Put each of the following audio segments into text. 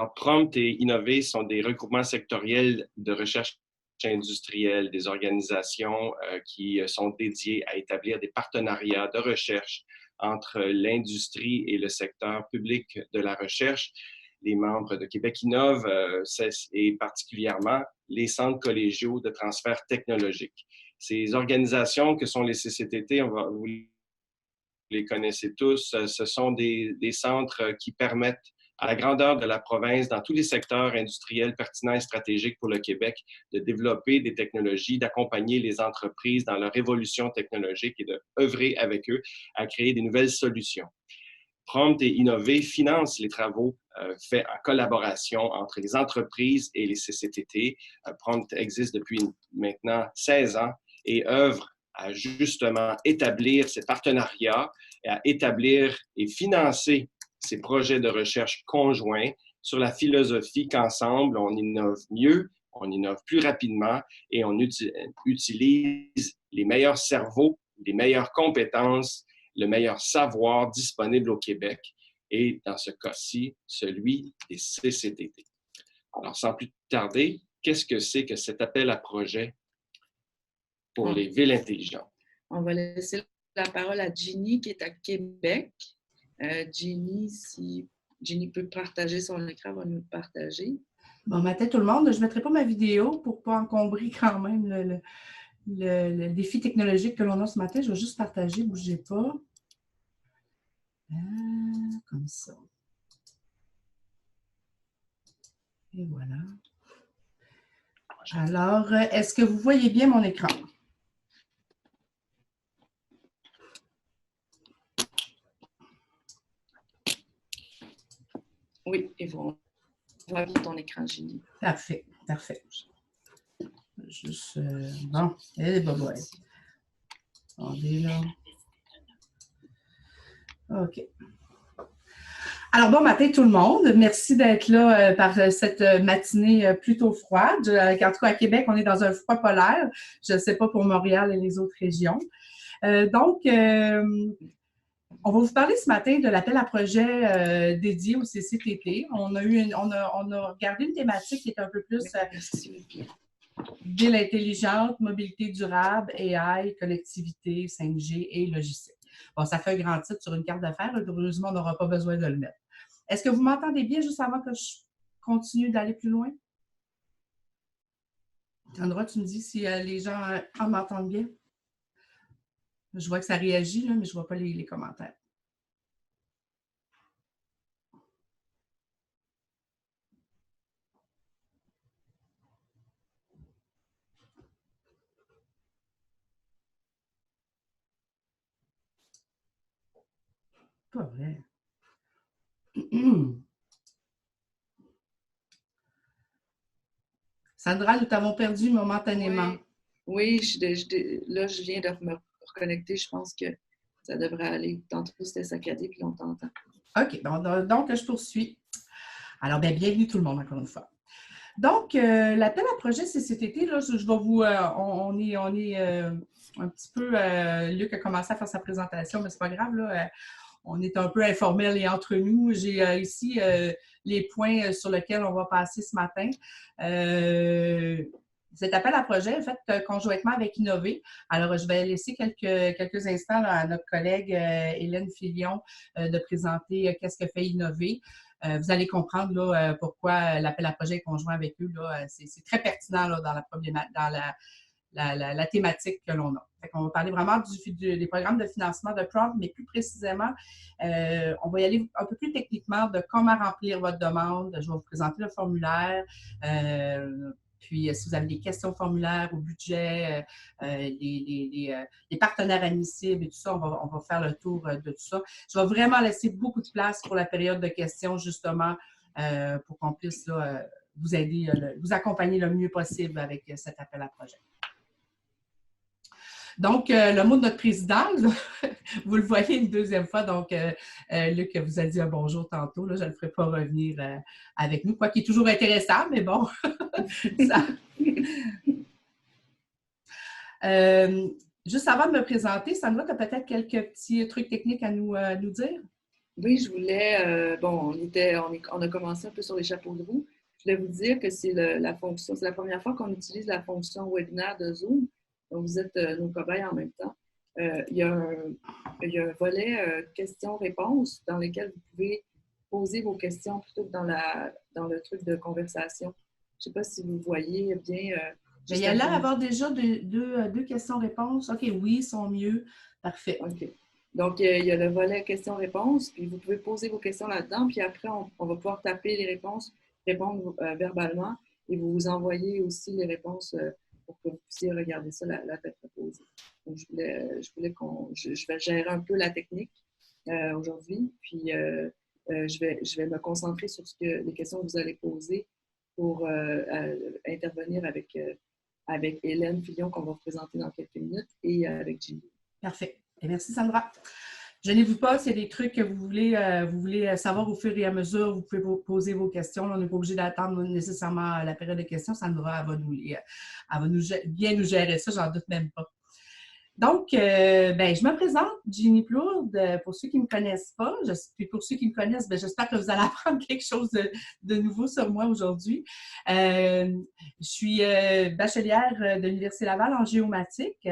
Prompt et Innover sont des regroupements sectoriels de recherche industrielle, des organisations qui sont dédiées à établir des partenariats de recherche entre l'industrie et le secteur public de la recherche. Les membres de Québec Innove et particulièrement les centres collégiaux de transfert technologique. Ces organisations que sont les CCTT, vous les connaissez tous, ce sont des centres qui permettent à la grandeur de la province, dans tous les secteurs industriels pertinents et stratégiques pour le Québec, de développer des technologies, d'accompagner les entreprises dans leur évolution technologique et d'œuvrer avec eux à créer des nouvelles solutions. Prompt et Innover finance les travaux faits en collaboration entre les entreprises et les CCTT. Prompt existe depuis maintenant 16 ans et œuvre à justement établir ces partenariats et à établir et financer ces projets de recherche conjoints sur la philosophie qu'ensemble, on innove mieux, on innove plus rapidement et on utilise les meilleurs cerveaux, les meilleures compétences, le meilleur savoir disponible au Québec et, dans ce cas-ci, celui des CCTT. Alors, sans plus tarder, qu'est-ce que c'est que cet appel à projet pour les villes intelligentes? On va laisser la parole à Ginny qui est à Québec. Ginny, si Ginny peut partager son écran, va nous le partager. Bon matin tout le monde. Je ne mettrai pas ma vidéo pour ne pas encombrer quand même le défi technologique que l'on a ce matin. Je vais juste partager, ne bougez pas. Comme ça. Et voilà. Alors, est-ce que vous voyez bien mon écran? Oui, et on voit bien ton écran, Ginny. Parfait, parfait. Juste, bon, et bah ouais. On est là. OK. Alors, bon matin tout le monde. Merci d'être là par cette matinée plutôt froide. En tout cas, à Québec, on est dans un froid polaire. Je ne sais pas pour Montréal et les autres régions. On va vous parler ce matin de l'appel à projet dédié au CCTT. On a regardé une thématique qui est un peu plus ville intelligente, mobilité durable, AI, collectivité, 5G et logistique. Bon, ça fait un grand titre sur une carte d'affaires. Heureusement, on n'aura pas besoin de le mettre. Est-ce que vous m'entendez bien juste avant que je continue d'aller plus loin? Sandra, tu me dis si les gens m'entendent bien? Je vois que ça réagit, là, mais je ne vois pas les commentaires. Pas vrai. Sandra, nous t'avons perdu momentanément. Oui, là, je viens de me reconnecter. Je pense que ça devrait aller. Tantôt, c'était saccadé, puis on t'entend. OK. Donc, je poursuis. Alors, bienvenue tout le monde, encore une fois. Donc, l'appel à projet CCTT, là, je vais vous... on est un petit peu... Luc a commencé à faire sa présentation, mais c'est pas grave, là. On est un peu informel et entre nous. J'ai ici les points sur lesquels on va passer ce matin. Cet appel à projet est fait conjointement avec Innover. Alors, je vais laisser quelques instants là, à notre collègue Hélène Filion de présenter qu'est-ce que fait Innover. Vous allez comprendre là, pourquoi l'appel à projet est conjoint avec eux. C'est très pertinent là, dans la thématique que l'on a. On va parler vraiment des programmes de financement de Prompt, mais plus précisément, on va y aller un peu plus techniquement de comment remplir votre demande. Je vais vous présenter le formulaire. Puis, si vous avez des questions formulaires au budget, les partenaires admissibles et tout ça, on va faire le tour de tout ça. Je vais vraiment laisser beaucoup de place pour la période de questions, justement, pour qu'on puisse là, vous aider, vous accompagner le mieux possible avec cet appel à projet. Donc, le mot de notre président, vous le voyez une deuxième fois, donc Luc vous a dit un bonjour tantôt, là, je ne le ferai pas revenir avec nous, quoi qu'il est toujours intéressant, mais bon. Juste avant de me présenter, Sandra, tu as peut-être quelques petits trucs techniques à nous dire? Oui, je voulais, bon, on a commencé un peu sur les chapeaux de roue. Je voulais vous dire que c'est la fonction, c'est la première fois qu'on utilise la fonction webinaire de Zoom. Donc, vous êtes nos cobayes en même temps. Il y a un volet questions-réponses dans lequel vous pouvez poser vos questions plutôt que dans le truc de conversation. Je ne sais pas si vous voyez bien. Mais il y a l'air d'avoir déjà deux questions-réponses. OK, oui, sont mieux. Parfait. OK. Donc, il y a le volet questions-réponses, puis vous pouvez poser vos questions là-dedans, puis après, on va pouvoir taper les réponses, répondre verbalement, et vous envoyer aussi les réponses pour que vous puissiez regarder ça, la tête reposée. Donc, je vais gérer un peu la technique aujourd'hui, puis je vais me concentrer sur les questions que vous allez poser pour intervenir avec Hélène Filion, qu'on va présenter dans quelques minutes, et avec Ginny. Parfait. Et merci, Sandra. Gênez-vous pas, s'il y a des trucs que vous voulez savoir au fur et à mesure, vous pouvez poser vos questions. On n'est pas obligé d'attendre nécessairement la période de questions. Sandra, elle va bien nous gérer ça, j'en doute même pas. Donc, je me présente, Ginny Plourde, pour ceux qui ne me connaissent pas. Puis pour ceux qui me connaissent, j'espère que vous allez apprendre quelque chose de nouveau sur moi aujourd'hui. Je suis bachelière de l'Université Laval en géomatique.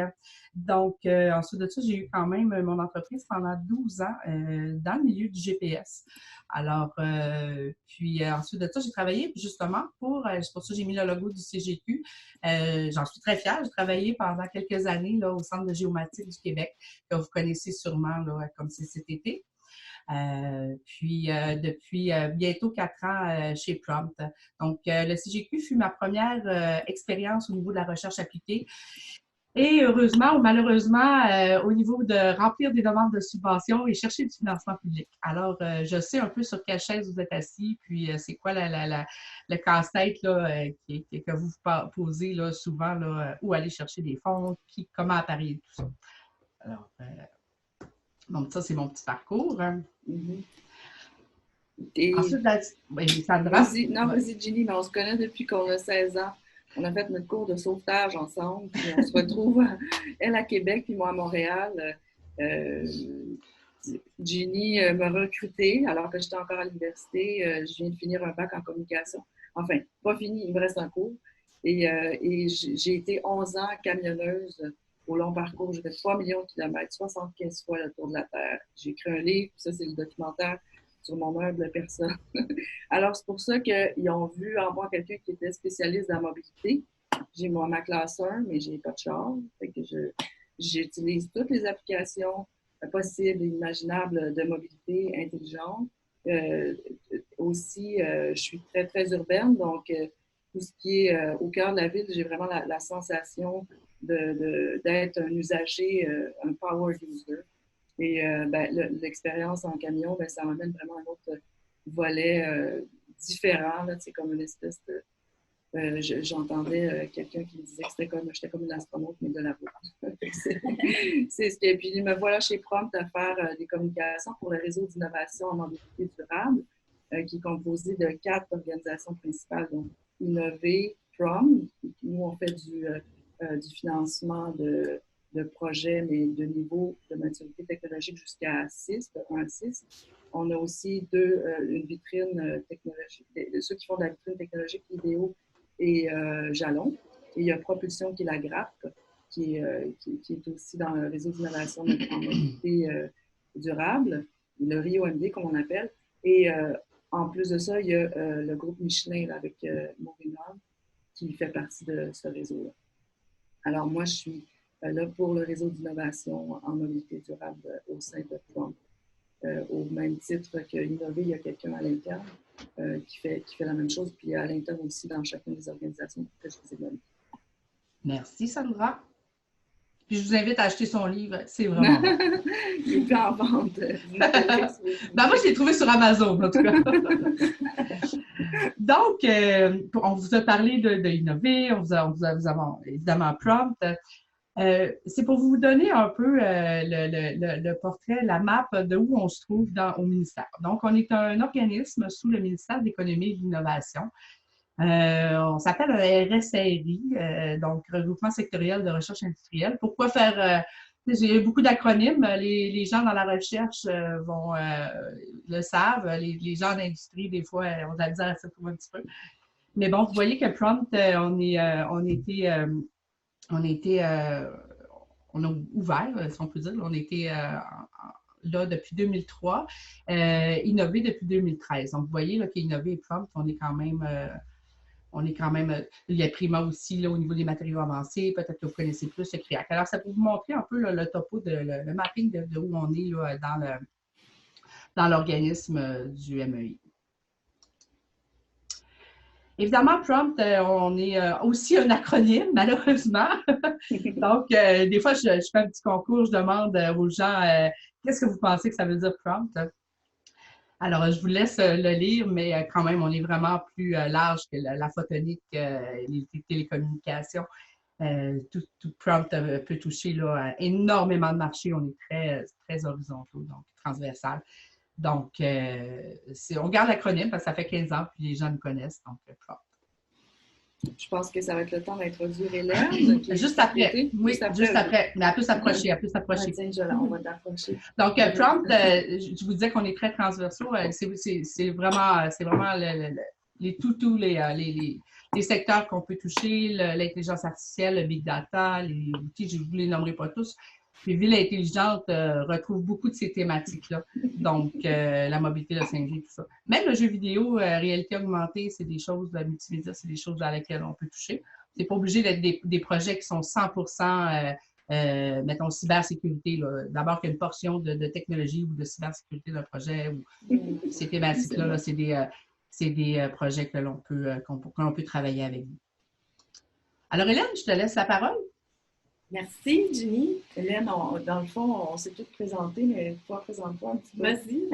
Donc, ensuite de ça, j'ai eu quand même mon entreprise pendant 12 ans dans le milieu du GPS. Alors, ensuite de ça, j'ai travaillé justement c'est pour ça que j'ai mis le logo du CGQ. J'en suis très fière. J'ai travaillé pendant quelques années là, au Centre de géomatique du Québec, que vous connaissez sûrement là, comme CCTT. Depuis bientôt 4 ans chez Prompt. Donc, le CGQ fut ma première expérience au niveau de la recherche appliquée. Et heureusement ou malheureusement, au niveau de remplir des demandes de subvention et chercher du financement public. Alors, je sais un peu sur quelle chaise vous êtes assis, puis c'est quoi le casse-tête là, que vous posez là, souvent, là, où aller chercher des fonds, comment appareiller tout ça. Alors, donc ça, c'est mon petit parcours. Mm-hmm. Ensuite, Sandra. Vas-y, Ginny, mais on se connaît depuis qu'on a 16 ans. On a fait notre cours de sauvetage ensemble, puis on se retrouve, elle à Québec, puis moi à Montréal. Ginny m'a recrutée alors que j'étais encore à l'université. Je viens de finir un bac en communication. Enfin, pas fini, il me reste un cours. Et j'ai été 11 ans camionneuse au long parcours. J'ai fait 3 millions de kilomètres, 75 fois le tour de la Terre. J'ai écrit un livre, ça c'est le documentaire sur mon humble personne. Alors, c'est pour ça qu'ils ont vu en moi quelqu'un qui était spécialiste dans la mobilité. J'ai ma classe 1, mais je n'ai pas de char. Fait que j'utilise toutes les applications possibles et imaginables de mobilité intelligente. Aussi, je suis très, très urbaine, donc tout ce qui est au cœur de la ville, j'ai vraiment la sensation d'être un usager, un power user. Et l'expérience en camion, ça m'amène vraiment un autre volet différent. C'est comme une espèce de... j'entendais quelqu'un qui me disait que j'étais comme une astronaute, mais de la route. C'est ce que... Puis me voilà chez Prompt à faire des communications pour le réseau d'innovation en mobilité durable, qui est composé de 4 organisations principales. Donc, Innover, Prompt, nous on fait du financement de projets, mais de niveau de maturité technologique jusqu'à 6, de 1 à 6. On a aussi une vitrine technologique, ceux qui font de la vitrine technologique IDEO et Jalon. Et il y a Propulsion qui est la grappe, qui est aussi dans le réseau d'innovation en mobilité durable, le RIO-MD comme on appelle. Et en plus de ça, il y a le groupe Michelin là, avec Morinor qui fait partie de ce réseau-là. Alors moi, je suis là pour le réseau d'innovation en mobilité durable au sein de Prompt. Au même titre que Innover, il y a quelqu'un à l'interne qui fait la même chose, puis à l'interne aussi dans chacune des organisations que je vous ai données. Merci, Sandra. Puis je vous invite à acheter son livre, c'est vraiment bon. Il est plus en vente. Moi, je l'ai trouvé sur Amazon, en tout cas. Donc, on vous a parlé de Innover, on vous a évidemment Prompt. C'est pour vous donner un peu le portrait, la map de où on se trouve au ministère. Donc, on est un organisme sous le ministère de l'Économie et de l'Innovation. On s'appelle un RSRI, donc Regroupement sectoriel de recherche industrielle. Pourquoi faire J'ai beaucoup d'acronymes. Les gens dans la recherche le savent. Les gens en industrie, des fois, on a de la misère à se trouver un petit peu. Mais bon, vous voyez que Prompt, on a ouvert, si on peut dire. On était là depuis 2003, innové depuis 2013. Donc, vous voyez là, qu'Innover et Prompt, on est quand même, il y a Prima aussi là, au niveau des matériaux avancés, peut-être que vous connaissez plus le CREAC. Alors, ça peut vous montrer un peu là, le topo, le mapping de où on est là, dans l'organisme du MEI. Évidemment, Prompt, on est aussi un acronyme, malheureusement. Donc, des fois, je fais un petit concours, je demande aux gens qu'est-ce que vous pensez que ça veut dire Prompt? Alors, je vous laisse le lire, mais quand même, on est vraiment plus large que la photonique, les télécommunications. Tout Prompt peut toucher là, énormément de marchés. On est très, très horizontaux, donc transversal. Donc, on garde l'acronyme parce que ça fait 15 ans puis les gens nous connaissent, donc Prompt. Je pense que ça va être le temps d'introduire Hélène. Juste après. Oui, juste après. Mais elle peut s'approcher. Tiens, on va t'approcher. Donc, Prompt, je vous disais qu'on est très transversaux. C'est vraiment tous les secteurs qu'on peut toucher, l'intelligence artificielle, le big data, les outils, je ne vous les nommerai pas tous. Puis Ville intelligente retrouve beaucoup de ces thématiques-là. Donc, la mobilité, le 5G, tout ça. Même le jeu vidéo, réalité augmentée, c'est des choses, la multimédia, c'est des choses dans lesquelles on peut toucher. C'est pas obligé d'être des projets qui sont 100%, mettons, cybersécurité. D'abord, qu'il y a une portion de technologie ou de cybersécurité d'un projet. Ou ces thématiques-là, là, c'est des projets que qu'on peut travailler avec vous. Alors, Hélène, je te laisse la parole. Merci, Ginny. Hélène, dans le fond, on s'est toutes présentées, mais toi, présente-toi un petit peu. Vas-y.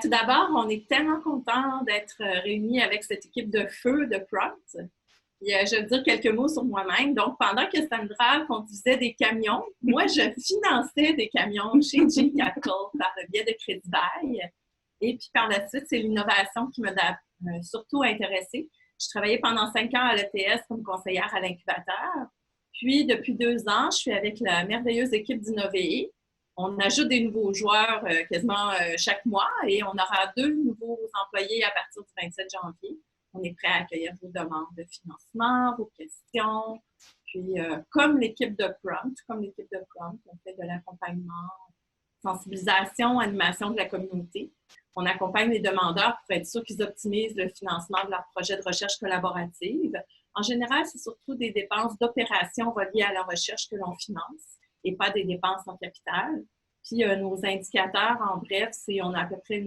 Tout d'abord, on est tellement contents d'être réunis avec cette équipe de feu de Prompt. Je vais dire quelques mots sur moi-même. Donc, pendant que Sandra conduisait des camions, moi, je finançais des camions chez G Capital par le biais de Crédit Bail. Et puis, par la suite, c'est l'innovation qui m'a surtout intéressée. Je travaillais pendant 5 ans à l'ETS comme conseillère à l'incubateur. Puis, depuis 2 ans, je suis avec la merveilleuse équipe d'Innover. On ajoute des nouveaux joueurs quasiment chaque mois et on aura 2 nouveaux employés à partir du 27 janvier. On est prêt à accueillir vos demandes de financement, vos questions. Puis, comme l'équipe de Prompt, on fait de l'accompagnement, sensibilisation, animation de la communauté. On accompagne les demandeurs pour être sûr qu'ils optimisent le financement de leurs projets de recherche collaborative. En général, c'est surtout des dépenses d'opération reliées à la recherche que l'on finance et pas des dépenses en capital. Puis, nos indicateurs, en bref, on a à peu près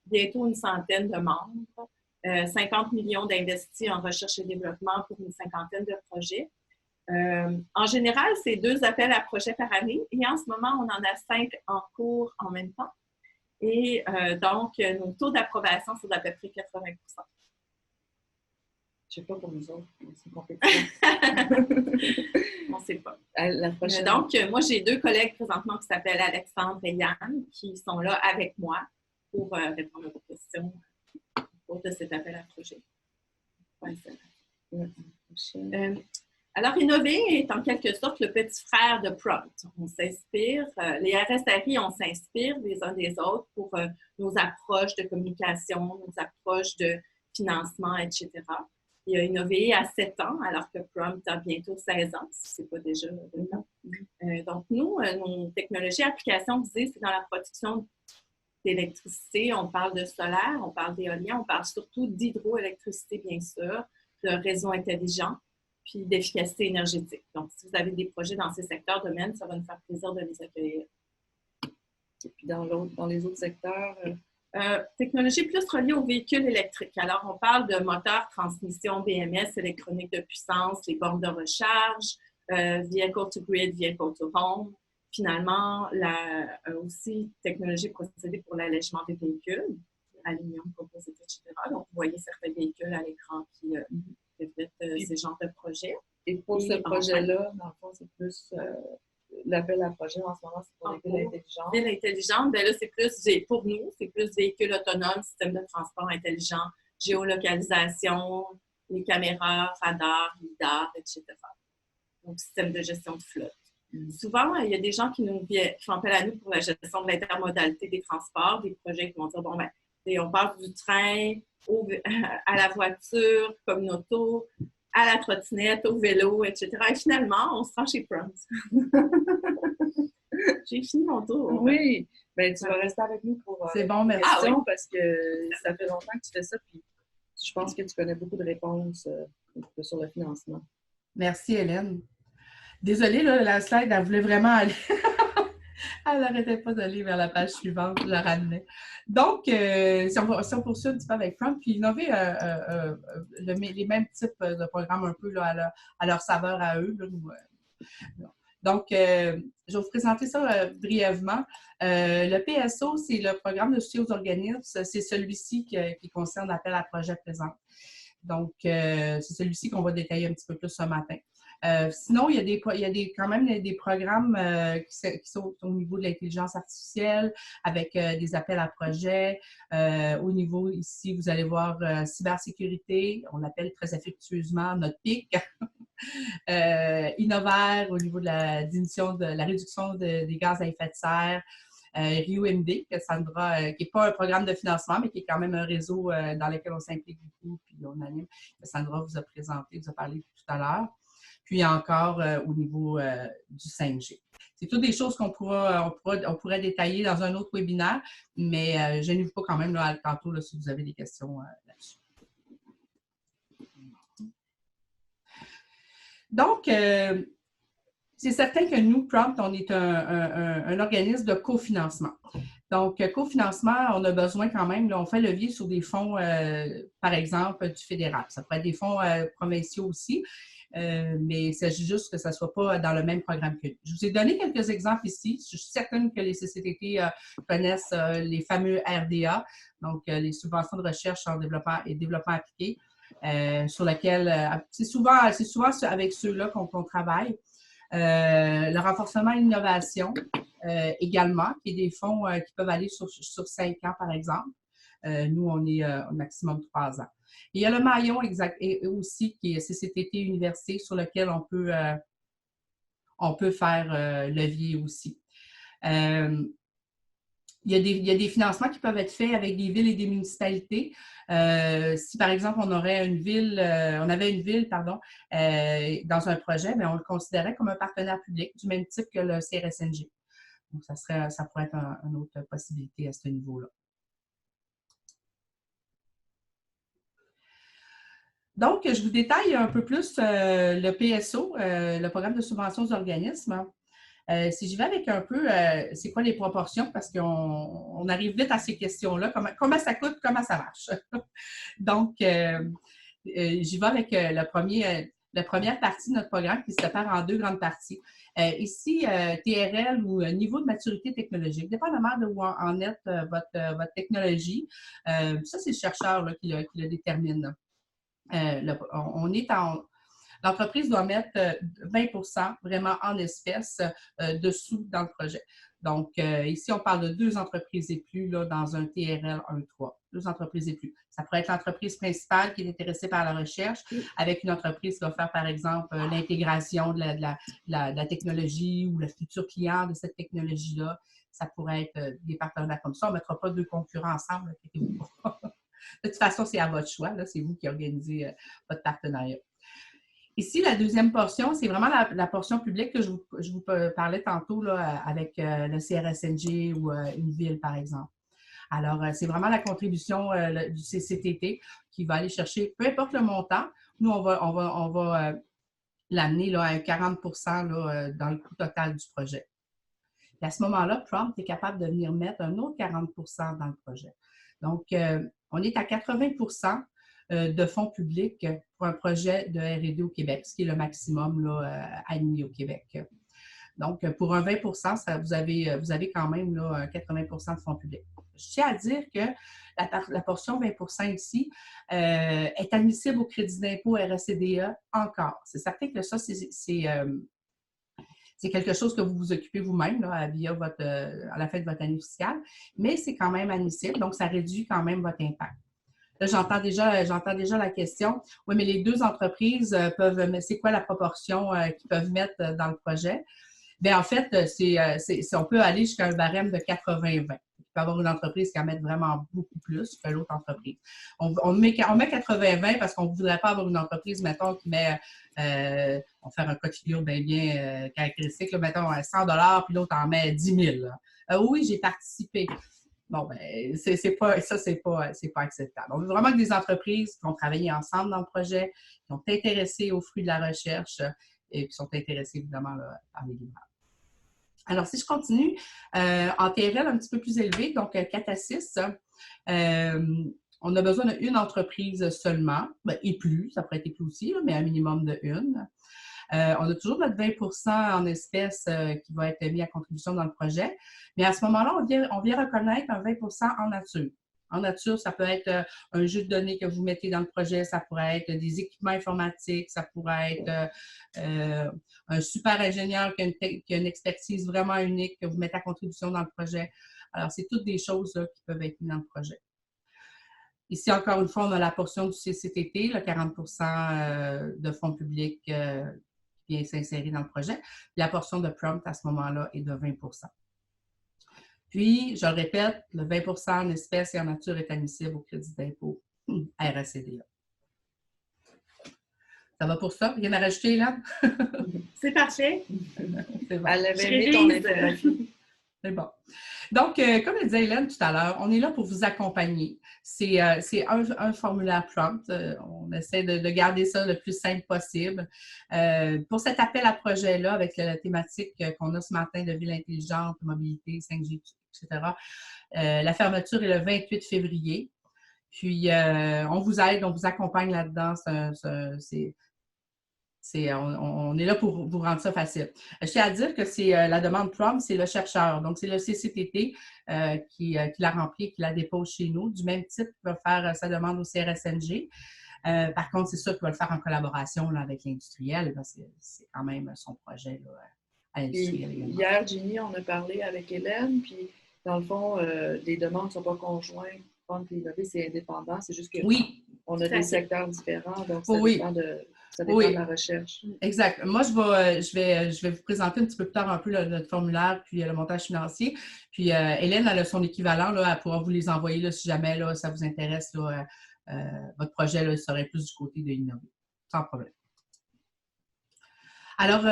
bientôt une centaine de membres, 50 millions d'investis en recherche et développement pour une 50aine de projets. En général, c'est 2 appels à projets par année et en ce moment, on en a 5 en cours en même temps. Et donc, nos taux d'approbation sont d'à peu près 80 %. Je ne sais pas pour nous autres, c'est compliqué. On ne sait pas. La prochaine. Donc, moi, j'ai 2 collègues présentement qui s'appellent Alexandre et Yann, qui sont là avec moi pour répondre à vos questions au cours de cet appel à projet. Alors, Innover est en quelque sorte le petit frère de Prompt. On s'inspire, les RSRI, on s'inspire les uns des autres pour nos approches de communication, nos approches de financement, etc. Il a innové à 7 ans, alors que Prompt a bientôt 16 ans, si ce n'est pas déjà le cas. Donc, nous, nos technologies applications visées, c'est dans la production d'électricité. On parle de solaire, on parle d'éolien, on parle surtout d'hydroélectricité, bien sûr, de réseaux intelligents, puis d'efficacité énergétique. Donc, si vous avez des projets dans ces secteurs domaines, ça va nous faire plaisir de les accueillir. Et puis, dans les autres secteurs... technologie plus reliée aux véhicules électriques. Alors, on parle de moteurs, transmission, BMS, électronique de puissance, les bornes de recharge, vehicle to grid, vehicle to home. Finalement, aussi technologie procédée pour l'allègement des véhicules, aluminium, composite, etc. Donc, vous voyez certains véhicules à l'écran qui reflètent ces genres de projets. Et pour ce projet-là, dans le fond, c'est plus... L'appel à projet en ce moment, c'est pour les villes intelligentes. Ville intelligente, bien là, c'est plus, pour nous, c'est plus véhicules autonomes, système de transport intelligent, géolocalisation, les caméras, radars, lidars, etc. Donc, système de gestion de flotte. Souvent, il y a des gens qui font appel à nous pour la gestion de l'intermodalité des transports, des projets qui vont dire, bon, ben, on passe du train à la voiture, comme une auto, à la trottinette, au vélo, etc. Et finalement, on se rend chez Prompt. J'ai fini mon tour. Oui, ben, tu vas rester avec nous pour c'est bon, merci. questions parce que ça fait longtemps que tu fais ça, puis je pense que tu connais beaucoup de réponses sur le financement. Merci, Hélène. Désolée, là, la slide, elle voulait vraiment aller. Elle n'arrêtait pas d'aller vers la page suivante, je la ramenais. Donc, si on poursuit un petit peu avec Prompt, puis innover les mêmes types de programmes un peu là, à leur saveur à eux. Là, donc, je vais vous présenter ça brièvement. Le PSO, c'est le programme de soutien aux organismes. C'est celui-ci qui concerne l'appel à projet présent. Donc, c'est celui-ci qu'on va détailler un petit peu plus ce matin. Sinon, il y a quand même des programmes qui sont au niveau de l'intelligence artificielle avec des appels à projets. Au niveau ici, vous allez voir cybersécurité, on l'appelle très affectueusement notre PIC. Innovaire au niveau de la réduction des gaz à effet de serre. RIO-MD, que Sandra, qui n'est pas un programme de financement, mais qui est quand même un réseau dans lequel on s'implique beaucoup, puis on anime, que Sandra vous a présenté, vous a parlé tout à l'heure. Puis encore au niveau du 5G. C'est toutes des choses on pourrait détailler dans un autre webinaire, mais je n'ouvre pas quand même là, tantôt là, si vous avez des questions là-dessus. Donc, c'est certain que nous, Prompt, on est un organisme de cofinancement. Donc, cofinancement, on a besoin quand même, là, on fait levier sur des fonds, par exemple, du fédéral. Ça pourrait être des fonds provinciaux aussi. Mais il s'agit juste que ça ne soit pas dans le même programme que nous. Je vous ai donné quelques exemples ici. Je suis certaine que les CCTT connaissent les fameux RDA, donc les subventions de recherche en développement et développement appliqué, sur lesquels c'est souvent avec ceux-là qu'on travaille. Le renforcement et l'innovation également, qui est des fonds qui peuvent aller sur 5 ans, par exemple. Nous, on est au maximum 3 ans. Et il y a le maillon et aussi qui est CCTT Université sur lequel on peut faire levier aussi. Il y a des financements qui peuvent être faits avec des villes et des municipalités. Si, par exemple, on avait une ville, dans un projet, mais on le considérait comme un partenaire public du même type que le CRSNG. Donc, ça pourrait être une autre possibilité à ce niveau-là. Donc, je vous détaille un peu plus le PSO, le programme de subvention aux organismes. Si je vais avec un peu, c'est quoi les proportions, parce qu'on arrive vite à ces questions-là. Comment ça coûte, comment ça marche? Donc, j'y vais avec la première partie de notre programme qui se sépare en 2 grandes parties. Ici, TRL ou niveau de maturité technologique, dépendamment de où en est votre technologie. Ça, c'est le chercheur là, qui le détermine. L'entreprise doit mettre 20% vraiment en espèces dessous dans le projet. Donc, ici, on parle de 2 entreprises et plus là, dans un TRL 1-3. 2 entreprises et plus. Ça pourrait être l'entreprise principale qui est intéressée par la recherche avec une entreprise qui va faire, par exemple, l'intégration de la technologie ou le futur client de cette technologie-là. Ça pourrait être des partenaires comme ça. On ne mettra pas 2 concurrents ensemble. De toute façon, c'est à votre choix. C'est vous qui organisez votre partenariat. Ici, la deuxième portion, c'est vraiment la portion publique que je vous parlais tantôt là, avec le CRSNG ou une ville, par exemple. Alors, c'est vraiment la contribution du CCTT qui va aller chercher, peu importe le montant, nous, on va l'amener à 40% là, dans le coût total du projet. Et à ce moment-là, Prompt est capable de venir mettre un autre 40% dans le projet. Donc, on est à 80% de fonds publics pour un projet de R&D au Québec, ce qui est le maximum là, admis au Québec. Donc, pour un 20%, vous avez quand même là, 80% de fonds publics. Je tiens à dire que la portion 20% ici est admissible au crédit d'impôt RSCDE encore. C'est certain que ça, c'est quelque chose que vous vous occupez vous-même à la fin de votre année fiscale, mais c'est quand même admissible, donc ça réduit quand même votre impact. Là, j'entends déjà la question. Oui, mais les 2 entreprises peuvent, mais c'est quoi la proportion qu'ils peuvent mettre dans le projet? Bien, en fait, on peut aller jusqu'à un barème de 80-20. Il peut y avoir une entreprise qui en met vraiment beaucoup plus que l'autre entreprise. On met 80-20 parce qu'on ne voudrait pas avoir une entreprise, mettons, qui met, on va faire un cas de figure bien caractéristique, là, mettons, 100 $, puis l'autre en met 10 000. Oui, j'ai participé. Bon, ben, c'est pas acceptable. On veut vraiment que des entreprises qui ont travaillé ensemble dans le projet, qui sont intéressées aux fruits de la recherche et qui sont intéressées, évidemment, là, par les livrables. Alors, si je continue, en TRL un petit peu plus élevé, donc 4 à 6, on a besoin d'une entreprise seulement, et plus, ça pourrait être plus aussi, mais un minimum de une. On a toujours notre 20 en espèces qui va être mis à contribution dans le projet. Mais à ce moment-là, on vient reconnaître un 20 en nature. En nature, ça peut être un jeu de données que vous mettez dans le projet, ça pourrait être des équipements informatiques, ça pourrait être un super ingénieur qui a une expertise vraiment unique que vous mettez à contribution dans le projet. Alors, c'est toutes des choses là, qui peuvent être mises dans le projet. Ici, encore une fois, on a la portion du CCTT, le 40 de fonds publics qui vient s'insérer dans le projet. La portion de prompt, à ce moment-là, est de 20 Puis, je le répète, le 20 en espèces et en nature est admissible au crédit d'impôt RACDA. Ça va pour ça? Rien à rajouter, là? C'est parfait. C'est bon. Elle avait mis ton infographie. C'est bon. Donc, comme le disait Hélène tout à l'heure, on est là pour vous accompagner. C'est un formulaire prompt. On essaie de garder ça le plus simple possible. Pour cet appel à projet-là, avec la thématique qu'on a ce matin de ville intelligente, mobilité, 5G, etc., la fermeture est le 28 février. Puis, on vous aide, on vous accompagne là-dedans. On est là pour vous rendre ça facile. Je tiens à dire que c'est la demande prompt, c'est le chercheur. Donc, c'est le CCTT qui la remplit, qui la dépose chez nous, du même type qui va faire sa demande au CRSNG. Par contre, c'est sûr qu'il va le faire en collaboration là, avec l'industriel parce que c'est quand même son projet là, à l'industriel. Hier, Ginny, on a parlé avec Hélène, puis dans le fond, les demandes ne sont pas conjointes. Prompt et Innover, c'est indépendant. C'est juste que on a des secteurs différents, donc ça dépend de... Ça dépend de la recherche. Exact. Moi, je vais vous présenter un petit peu plus tard un peu notre formulaire puis le montage financier. Puis Hélène, elle a son équivalent, là, elle pourra vous les envoyer là, si jamais là, ça vous intéresse. Là, votre projet là, serait plus du côté de Innover. Sans problème. Alors,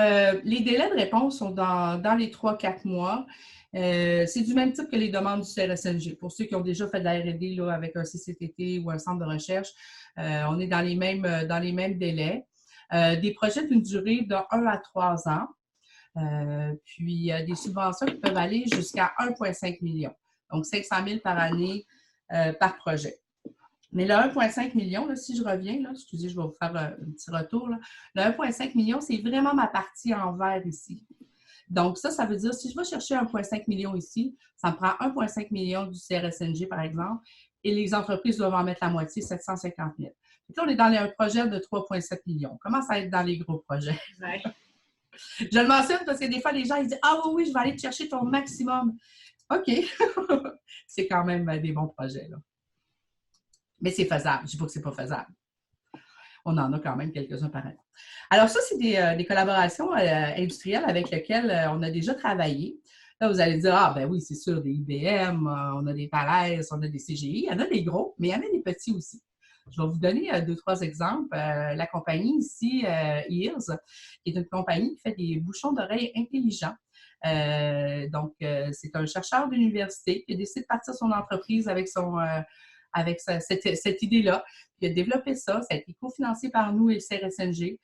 les délais de réponse sont dans les 3-4 mois. C'est du même type que les demandes du CRSNG. Pour ceux qui ont déjà fait de la R&D là, avec un CCTT ou un centre de recherche, on est dans les mêmes délais. Des projets d'une durée de 1 à 3 ans, puis des subventions qui peuvent aller jusqu'à 1,5 million. Donc, 500 000 par année par projet. Mais le 1,5 million, là, si je reviens, là, excusez, je vais vous faire un petit retour. Là. Le 1,5 million, c'est vraiment ma partie en vert ici. Donc, ça veut dire, si je vais chercher 1,5 million ici, ça me prend 1,5 million du CRSNG, par exemple, et les entreprises doivent en mettre la moitié, 750 000. Donc là, on est dans un projet de 3,7 millions. On commence à être dans les gros projets. Ouais. Je le mentionne parce que des fois, les gens ils disent « Ah oui, je vais aller te chercher ton maximum. » OK. C'est quand même des bons projets, là. Mais c'est faisable. Je ne dis pas que ce n'est pas faisable. On en a quand même quelques-uns par an. Alors ça, c'est des collaborations industrielles avec lesquelles on a déjà travaillé. Là, vous allez dire, ah ben oui, c'est sûr, des IBM, on a des Thales, on a des CGI. Il y en a des gros, mais il y en a des petits aussi. Je vais vous donner 2-3 exemples. La compagnie ici, Ears, qui est une compagnie qui fait des bouchons d'oreilles intelligents. Donc, c'est un chercheur d'université qui a décidé de partir son entreprise avec cette idée-là. Il a développé ça. Ça a été cofinancé par nous et le CRSNG.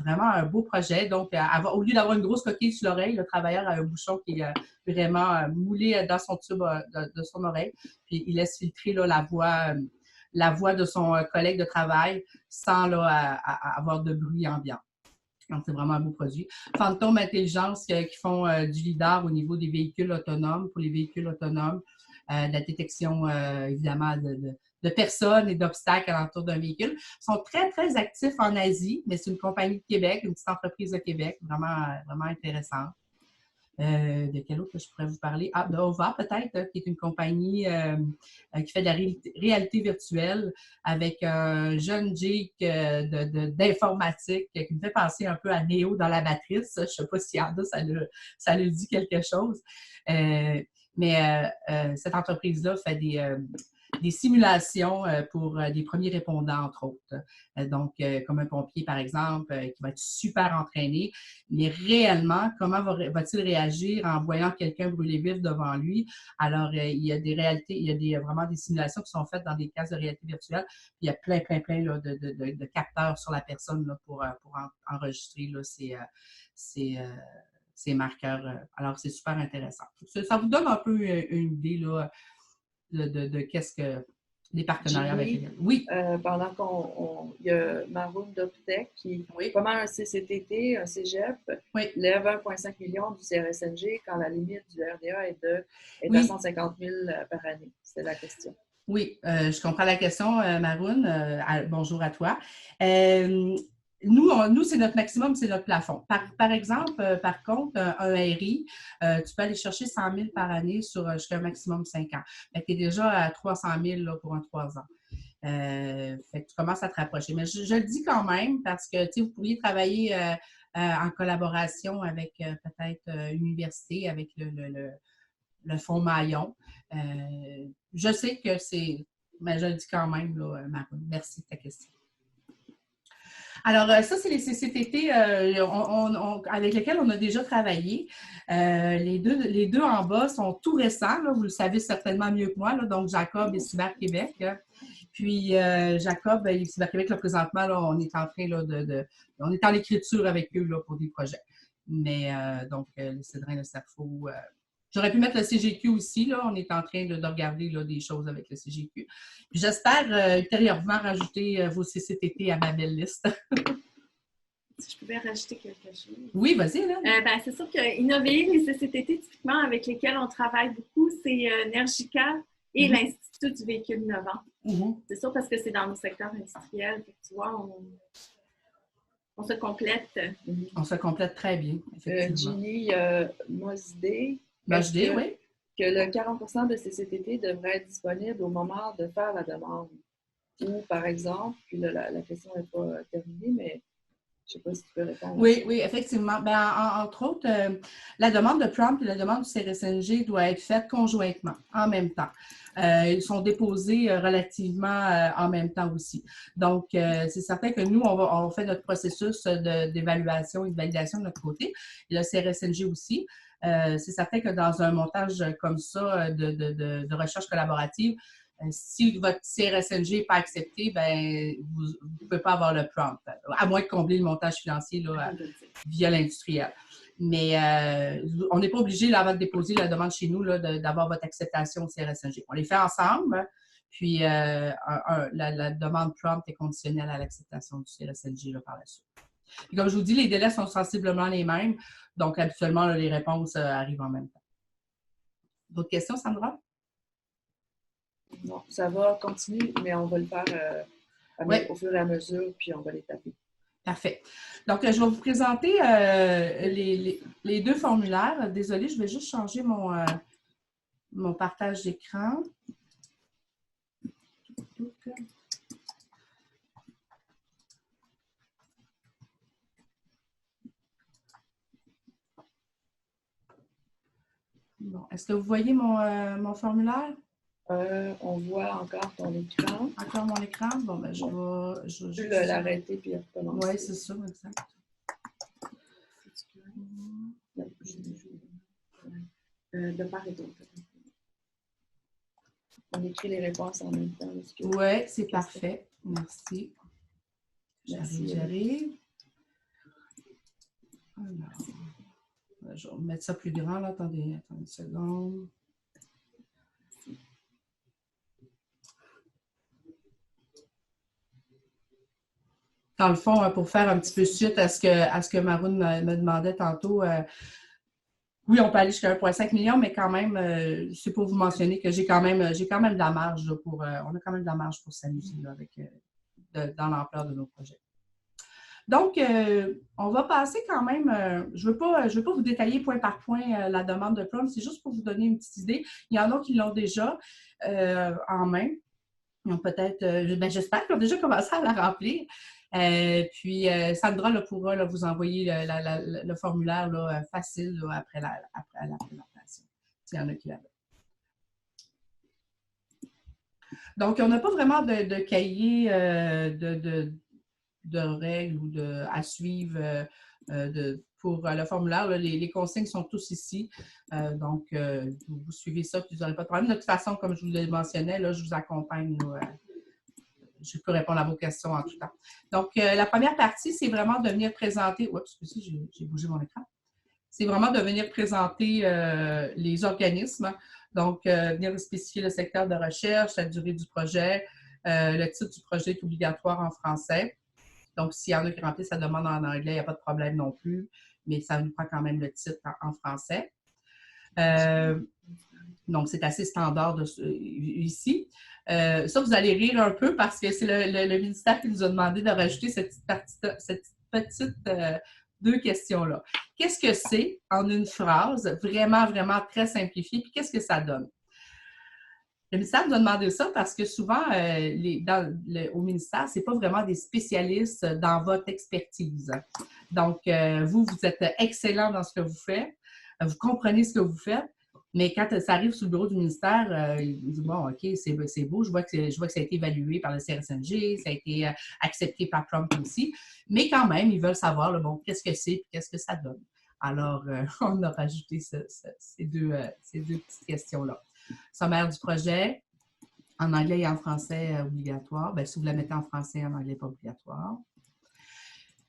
Vraiment un beau projet. Donc, au lieu d'avoir une grosse coquille sur l'oreille, le travailleur a un bouchon qui est vraiment moulé dans son tube de son oreille. Puis, il laisse filtrer là, la voix de son collègue de travail sans là, avoir de bruit ambiant. Donc, c'est vraiment un beau produit. Phantom Intelligence qui font du lidar au niveau des véhicules autonomes, pour les véhicules autonomes, de la détection, évidemment, de personnes et d'obstacles alentour d'un véhicule. Ils sont très, très actifs en Asie, mais c'est une compagnie de Québec, une petite entreprise de Québec, vraiment, vraiment intéressante. De quel autre que je pourrais vous parler? Ah, de OVA peut-être, qui est une compagnie qui fait de la réalité virtuelle avec un jeune geek d'informatique qui me fait penser un peu à Néo dans la matrice. Je ne sais pas s'il y en a, ça lui dit quelque chose. Mais cette entreprise-là fait des simulations pour des premiers répondants, entre autres. Donc, comme un pompier, par exemple, qui va être super entraîné. Mais réellement, comment va-t-il réagir en voyant quelqu'un brûler vif devant lui? Alors, il y a des réalités, il y a vraiment des simulations qui sont faites dans des cases de réalité virtuelle. Puis, il y a plein là, de capteurs sur la personne là, pour enregistrer là, ces marqueurs. Alors, c'est super intéressant. Ça vous donne un peu une idée là, de qu'est-ce que les partenariats avec lesquels. Oui. Pendant il y a Maroon Doptech qui, comment un CCTT, un cégep, lève 1,5 million du CRSNG quand la limite du RDA est à 150 000 par année. C'est la question. Oui, je comprends la question, Maroon. Bonjour à toi. Nous, c'est notre maximum, c'est notre plafond. Par exemple, par contre, un RI, tu peux aller chercher 100 000 par année jusqu'à un maximum 5 ans. Fait que tu es déjà à 300 000 là, pour un 3 ans. Fait que tu commences à te rapprocher. Mais je le dis quand même parce que vous pourriez travailler en collaboration avec peut-être une université, avec le fonds Maillon. Je sais que c'est... Mais je le dis quand même, là, Maroon. Merci de ta question. Alors, ça, c'est les CCTT avec lesquels on a déjà travaillé. Les deux en bas sont tout récents, là, vous le savez certainement mieux que moi, là, donc Jacob et Cyber-Québec. Puis, Jacob et Cyber-Québec, là, présentement, là, on est en train là, on est en écriture avec eux là, pour des projets. Mais, donc, le Cédrin, le Cerfo... J'aurais pu mettre le CGQ aussi. Là. On est en train de regarder là, des choses avec le CGQ. J'espère ultérieurement rajouter vos CCTT à ma belle liste. Si je pouvais rajouter quelque chose. Oui, vas-y. C'est sûr que innover, les CCTT, typiquement, avec lesquels on travaille beaucoup, c'est Nergica et l'Institut du véhicule innovant. C'est sûr parce que c'est dans nos secteurs industriels. Tu vois, on se complète. On se complète très bien, effectivement. Ginny Mosdé. Oui. Que le 40 de ces CCTT devrait être disponible au moment de faire la demande. Ou, par exemple, puis là, la question n'est pas terminée, mais je ne sais pas si tu peux répondre. Oui, effectivement. Entre autres, la demande de prompt et la demande du CRSNG doit être faite conjointement, en même temps. Ils sont déposés relativement en même temps aussi. Donc, c'est certain que nous, on fait notre processus d'évaluation et de validation de notre côté, et le CRSNG aussi. C'est certain que dans un montage comme ça de recherche collaborative, si votre CRSNG n'est pas accepté, ben, vous ne pouvez pas avoir le prompt, à moins de combler le montage financier là, via l'industriel. Mais on n'est pas obligé, là, avant de déposer la demande chez nous, d'avoir votre acceptation au CRSNG. On les fait ensemble, puis la demande prompt est conditionnelle à l'acceptation du CRSNG là, par la suite. Et comme je vous dis, les délais sont sensiblement les mêmes, donc habituellement, là, les réponses arrivent en même temps. D'autres questions, Sandra? Non, ça va continuer, mais on va le faire au fur et à mesure, puis on va les taper. Parfait. Donc, je vais vous présenter les deux formulaires. Désolée, je vais juste changer mon partage d'écran. Bon, est-ce que vous voyez mon formulaire? On voit encore ton écran. Encore mon écran? Bon, ben, je vais juste l'arrêter puis recommencer. Oui, c'est ça, exact. De part et d'autre. On écrit les réponses en même temps. Oui, c'est parfait. Merci. J'arrive. Alors, je vais mettre ça plus grand, là. Attendez une seconde. Dans le fond, pour faire un petit peu suite à ce que Maroon me demandait tantôt, oui, on peut aller jusqu'à 1,5 million, mais quand même, c'est pour vous mentionner que j'ai quand même de la marge on a quand même de la marge pour s'amuser dans l'ampleur de nos projets. Donc, on va passer quand même, je veux pas vous détailler point par point la demande de prompt, c'est juste pour vous donner une petite idée. Il y en a qui l'ont déjà en main. Peut-être, j'espère qu'ils ont déjà commencé à la remplir. Puis, Sandra là, pourra là, vous envoyer le formulaire là, facile là, après la présentation, s'il y en a qui l'avaient. Donc, on n'a pas vraiment de cahier de règles ou à suivre pour le formulaire. Là, les consignes sont tous ici. Donc, vous suivez ça, puis vous n'aurez pas de problème. De toute façon, comme je vous le mentionnais, là, je vous accompagne. Là, je peux répondre à vos questions en tout temps. Donc, la première partie, c'est vraiment de venir présenter. Oups, excusez, j'ai bougé mon écran. C'est vraiment de venir présenter les organismes. Donc, venir spécifier le secteur de recherche, la durée du projet. Le titre du projet est obligatoire en français. Donc, s'il y en a qui remplissent sa demande en anglais, il n'y a pas de problème non plus, mais ça nous prend quand même le titre en français. Donc, c'est assez standard ici. Ça, vous allez rire un peu parce que c'est le ministère qui nous a demandé de rajouter cette petite deux questions-là. Qu'est-ce que c'est en une phrase, vraiment, vraiment très simplifiée, puis qu'est-ce que ça donne? Le ministère nous a demandé ça parce que souvent, au ministère, ce n'est pas vraiment des spécialistes dans votre expertise. Donc, vous êtes excellent dans ce que vous faites, vous comprenez ce que vous faites, mais quand ça arrive sur le bureau du ministère, ils disent, bon, OK, c'est beau, je vois que ça a été évalué par le CRSNG, ça a été accepté par Prompt aussi, mais quand même, ils veulent savoir, bon, qu'est-ce que c'est et qu'est-ce que ça donne. Alors, on a rajouté ces deux petites questions-là. Sommaire du projet, en anglais et en français obligatoire. Bien, si vous la mettez en français, en anglais, pas obligatoire.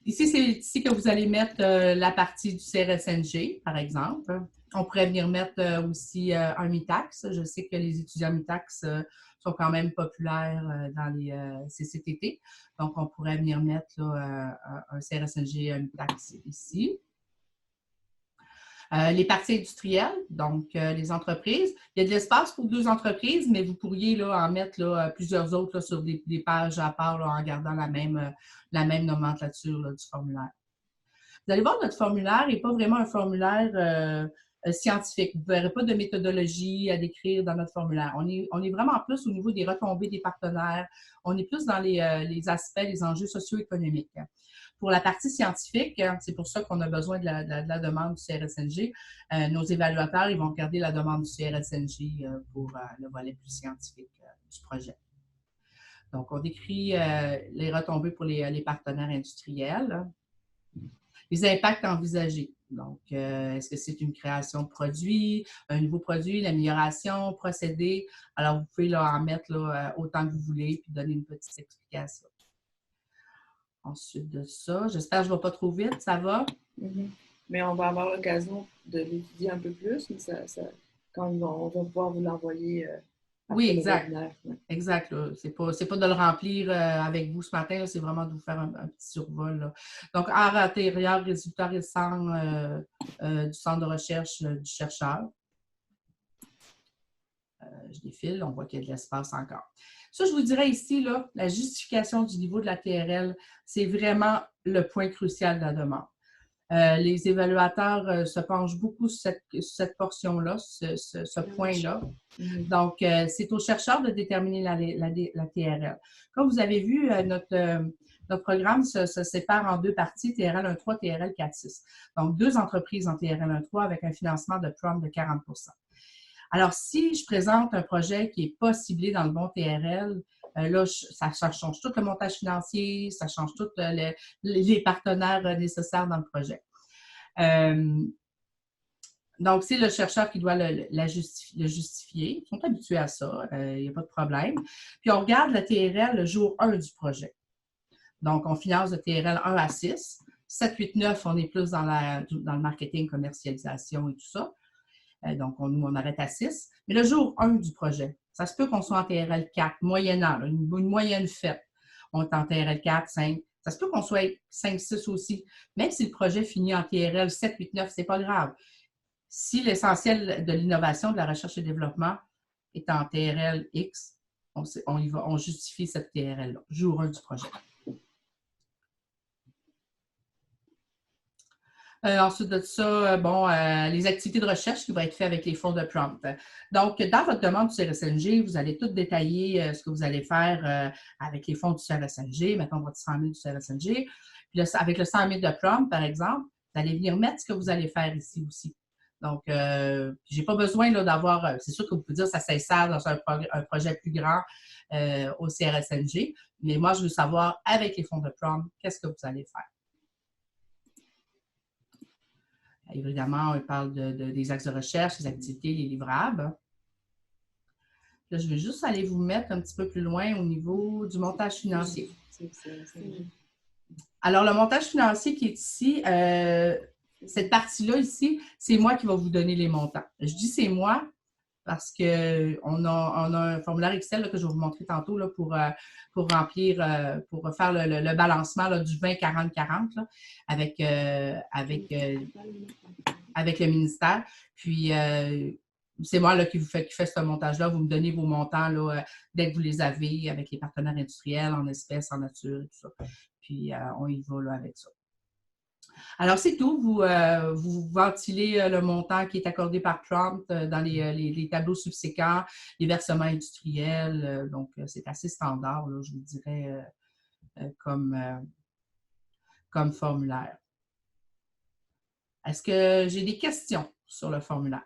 Ici, c'est ici que vous allez mettre la partie du CRSNG, par exemple. On pourrait venir mettre aussi un MITAX. Je sais que les étudiants MITAX sont quand même populaires dans les CCTT. Donc, on pourrait venir mettre là, un CRSNG, un MITAX ici. Les parties industrielles, donc les entreprises. Il y a de l'espace pour 2 entreprises, mais vous pourriez là, en mettre là, plusieurs autres là, sur des pages à part là, en gardant la même nomenclature là, du formulaire. Vous allez voir, notre formulaire n'est pas vraiment un formulaire scientifique. Vous ne verrez pas de méthodologie à décrire dans notre formulaire. On est vraiment plus au niveau des retombées des partenaires. On est plus dans les aspects, les enjeux socio-économiques. Pour la partie scientifique, c'est pour ça qu'on a besoin de la demande du CRSNG. Nos évaluateurs, ils vont regarder la demande du CRSNG pour le volet plus scientifique du projet. Donc, on décrit les retombées pour les partenaires industriels. Les impacts envisagés. Donc, est-ce que c'est une création de produit, un nouveau produit, l'amélioration, procédé? Alors, vous pouvez là, en mettre là, autant que vous voulez puis donner une petite explication. Ensuite de ça, j'espère que je ne vais pas trop vite, ça va? Mm-hmm. Mais on va avoir l'occasion de l'étudier un peu plus, mais quand on va pouvoir vous l'envoyer. Oui, exact. Exact. Ce n'est pas de le remplir avec vous ce matin, c'est vraiment de vous faire un petit survol. Là. Donc, art intérieur, résultats récents du centre de recherche du chercheur. Je défile, on voit qu'il y a de l'espace encore. Ça, je vous dirais ici, là, la justification du niveau de la TRL, c'est vraiment le point crucial de la demande. Les évaluateurs se penchent beaucoup sur cette portion-là, ce point-là. Donc, c'est aux chercheurs de déterminer la TRL. Comme vous avez vu, notre programme se sépare en 2 parties, TRL 1.3, TRL 4.6. Donc, 2 entreprises en TRL 1.3 avec un financement de Prompt de 40 %. Alors, si je présente un projet qui n'est pas ciblé dans le bon TRL, là, ça change tout le montage financier, ça change tous les partenaires nécessaires dans le projet. Donc, c'est le chercheur qui doit le justifier. Ils sont habitués à ça, il n'y a pas de problème. Puis, on regarde le TRL le jour 1 du projet. Donc, on finance le TRL 1 à 6. 7, 8, 9, on est plus dans le marketing, commercialisation et tout ça. Donc, nous, on arrête à 6. Mais le jour 1 du projet, ça se peut qu'on soit en TRL 4, moyennant, là, une moyenne faite. On est en TRL 4, 5. Ça se peut qu'on soit 5, 6 aussi. Même si le projet finit en TRL 7, 8, 9, ce n'est pas grave. Si l'essentiel de l'innovation, de la recherche et développement est en TRL X, on justifie cette TRL-là, jour 1 du projet. Ensuite de ça, les activités de recherche qui vont être faites avec les fonds de prompt. Donc, dans votre demande du CRSNG, vous allez tout détailler ce que vous allez faire avec les fonds du CRSNG, mettons votre 100 000 du CRSNG. Puis là, avec le 100 000 de prompt, par exemple, vous allez venir mettre ce que vous allez faire ici aussi. Donc, je n'ai pas besoin d'avoir, c'est sûr que vous pouvez dire que ça s'insère dans un projet plus grand au CRSNG, mais moi, je veux savoir, avec les fonds de prompt, qu'est-ce que vous allez faire. Évidemment, on parle des axes de recherche, des activités, les livrables. Là, je vais juste aller vous mettre un petit peu plus loin au niveau du montage financier. Alors, le montage financier qui est ici, cette partie-là ici, c'est moi qui va vous donner les montants. Je dis c'est moi parce qu'on a un formulaire Excel là, que je vais vous montrer tantôt là, pour remplir, pour faire le balancement là, du 20-40-40 avec le ministère. Puis, c'est moi là, qui fait ce montage-là. Vous me donnez vos montants là, dès que vous les avez avec les partenaires industriels, en espèces, en nature et tout ça. Puis, on y va là, avec ça. Alors, c'est tout. Vous ventilez le montant qui est accordé par Prompt dans les tableaux subséquents, les versements industriels. Donc, c'est assez standard, là, je vous dirais, comme formulaire. Est-ce que j'ai des questions sur le formulaire?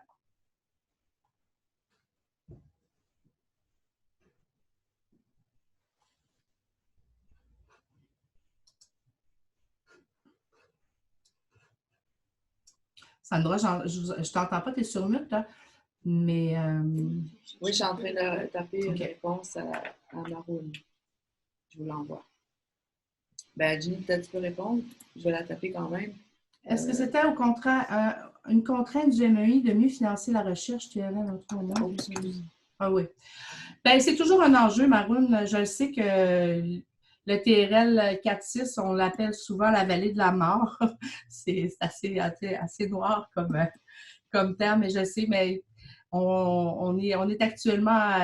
Sandra, je ne t'entends pas, tu es sur mute, là, mais... Oui, je suis en train de taper une réponse à Maroun. Je vous l'envoie. Ben, Ginny, peut-être tu peux répondre. Je vais la taper quand même. Est-ce que c'était au contraire une contrainte du MEI de mieux financer la recherche TRL autrement? Ah oui. Bien, c'est toujours un enjeu, Maroun. Je sais que le TRL 4-6, on l'appelle souvent la vallée de la mort. C'est assez noir comme terme, mais je sais, mais on est actuellement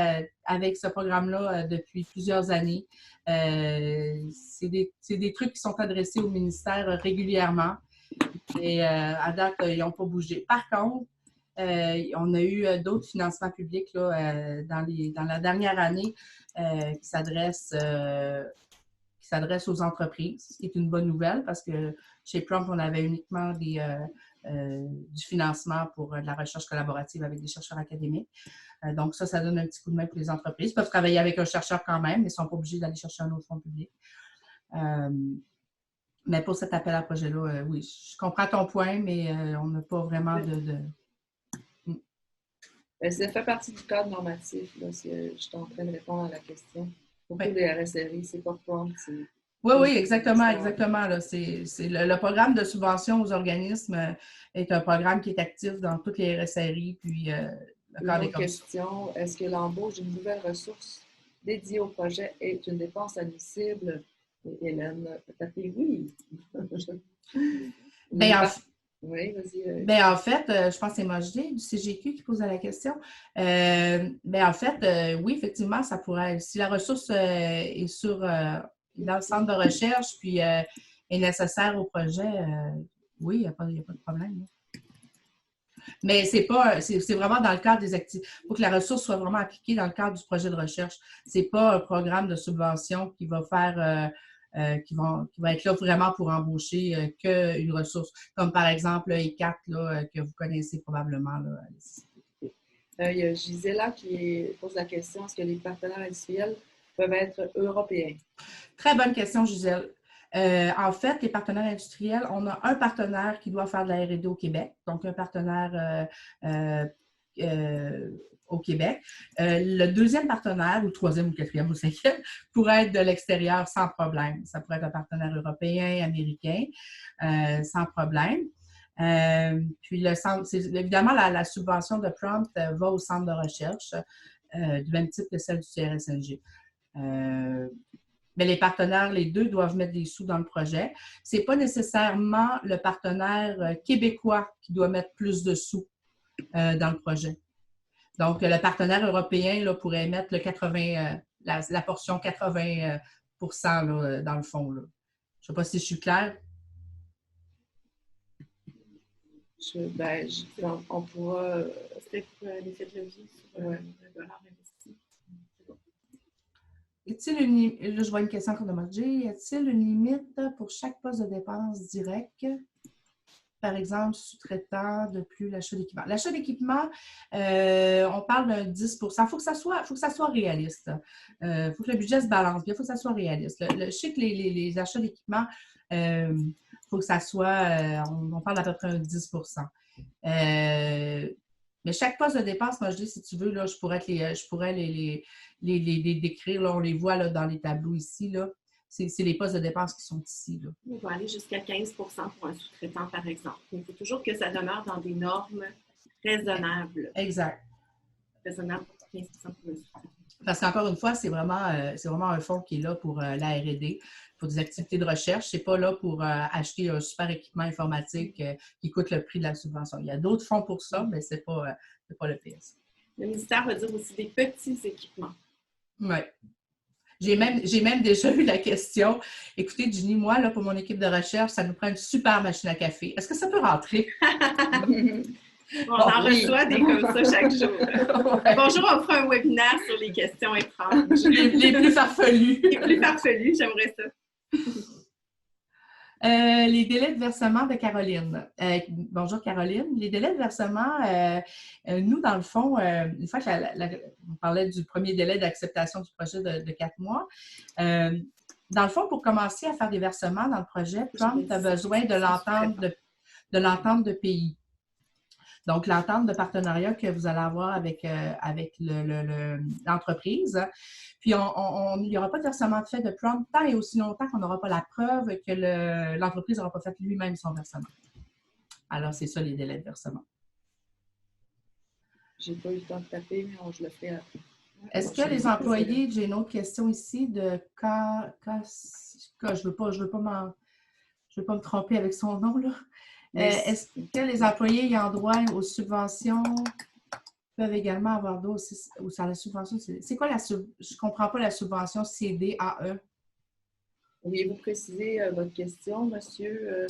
avec ce programme-là depuis plusieurs années. C'est des trucs qui sont adressés au ministère régulièrement. Et à date, ils n'ont pas bougé. Par contre, on a eu d'autres financements publics là, dans la dernière année qui s'adressent aux entreprises, ce qui est une bonne nouvelle parce que chez Prompt, on avait uniquement du financement pour de la recherche collaborative avec des chercheurs académiques. Donc, ça donne un petit coup de main pour les entreprises. Ils peuvent travailler avec un chercheur quand même, mais ils ne sont pas obligés d'aller chercher un autre fonds public. Mais pour cet appel à projet-là, oui, je comprends ton point, mais on n'a pas vraiment Ça fait partie du cadre normatif. Là, je suis en train de répondre à la question. Pour tous les RSRI, c'est pas Prompt. Oui, exactement. Là. Le programme de subvention aux organismes est un programme qui est actif dans toutes les RSRI. Puis, une autre question, est-ce que l'embauche d'une nouvelle ressource dédiée au projet est une dépense admissible? Hélène, peut-être oui. Oui, vas-y. Bien, en fait, je pense que c'est Majdi du CGQ qui posait la question. En fait, oui, effectivement, ça pourrait, si la ressource est dans le centre de recherche puis est nécessaire au projet, oui, il n'y a pas de problème. Là. Mais c'est vraiment dans le cadre des activités. Il faut que la ressource soit vraiment appliquée dans le cadre du projet de recherche. Ce n'est pas un programme de subvention qui va faire... qui va être là vraiment pour embaucher qu'une ressource, comme par exemple le E4 là, que vous connaissez probablement. Là. Il y a Gisela qui pose la question, est-ce que les partenaires industriels peuvent être européens? Très bonne question, Gisèle. En fait, les partenaires industriels, on a un partenaire qui doit faire de la R&D au Québec, donc un partenaire au Québec. Le deuxième partenaire, ou le troisième, ou le quatrième, ou le cinquième, pourrait être de l'extérieur sans problème. Ça pourrait être un partenaire européen, américain, sans problème. Puis, évidemment, la subvention de Prompt va au centre de recherche, du même type que celle du CRSNG. Mais les partenaires, les deux, doivent mettre des sous dans le projet. Ce n'est pas nécessairement le partenaire québécois qui doit mettre plus de sous dans le projet. Donc, le partenaire européen là, pourrait mettre le 80, la portion 80 là, dans le fond. Là. Je ne sais pas si je suis claire. On pourra... C'était pour l'effet de levier sur le dollar investi. Est-il une... Là, je vois une question qu'on a marquée. Y a-t-il une limite pour chaque poste de dépense directe? Par exemple, sous-traitant de plus l'achat d'équipement. L'achat d'équipement, on parle d'un 10 Il faut que ça soit réaliste. Il faut que le budget se balance bien, il faut que ça soit réaliste. Je sais que les achats d'équipement, il faut que ça soit, on parle d'à peu près un 10 mais chaque poste de dépense, moi je dis, si tu veux, là, je pourrais les décrire. Là, on les voit là, dans les tableaux ici. Là. C'est les postes de dépenses qui sont ici. Là. On va aller jusqu'à 15 pour un sous-traitant, par exemple. Il faut toujours que ça demeure dans des normes raisonnables. Exact. Raisonnable pour 15 pour un sous-traitant. Parce qu'encore une fois, c'est vraiment un fonds qui est là pour la R&D, pour des activités de recherche. Ce n'est pas là pour acheter un super équipement informatique qui coûte le prix de la subvention. Il y a d'autres fonds pour ça, mais ce n'est pas le PS. Le ministère va dire aussi des petits équipements. Oui. J'ai même déjà eu la question. Écoutez, Ginny, moi, là, pour mon équipe de recherche, ça nous prend une super machine à café. Est-ce que ça peut rentrer? On en reçoit des comme ça chaque jour. Ouais. Bonjour, on fera un webinaire sur les questions étranges. Les plus farfelues. Les plus farfelues, j'aimerais ça. Les délais de versement de Caroline. Bonjour Caroline. Les délais de versement, nous, dans le fond, une fois que on parlait du premier délai d'acceptation du projet de 4 mois, dans le fond, pour commencer à faire des versements dans le projet, Prompt a besoin de l'entente de pays. Donc, l'entente de partenariat que vous allez avoir avec l'entreprise. Puis, il n'y aura pas de versement de fait de Prompt tant et aussi longtemps qu'on n'aura pas la preuve que l'entreprise n'aura pas fait lui-même son versement. Alors, c'est ça les délais de versement. Je n'ai pas eu le temps de taper, mais je le ferai après. Est-ce que les employés, j'ai une autre question ici de je veux pas me tromper avec son nom, là. Est-ce que les employés ayant droit aux subventions peuvent également avoir droit ou sur la subvention? C'est quoi je ne comprends pas la subvention CDAE. Pourriez-vous préciser votre question, monsieur?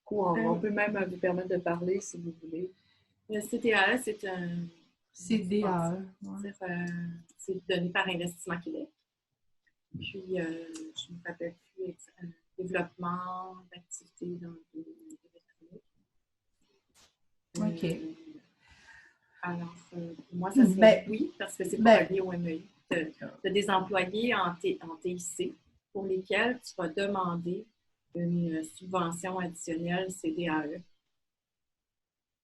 On peut même vous permettre de parler si vous voulez. Le CDAE, c'est un... CDAE. C'est donné par Investissement Québec. Puis, je ne me rappelle plus, développement d'activités dans les OK. Alors, pour moi, ça serait oui, parce que c'est pour aller au MEI. Tu as des employés en TIC pour lesquels tu vas demander une subvention additionnelle CDAE.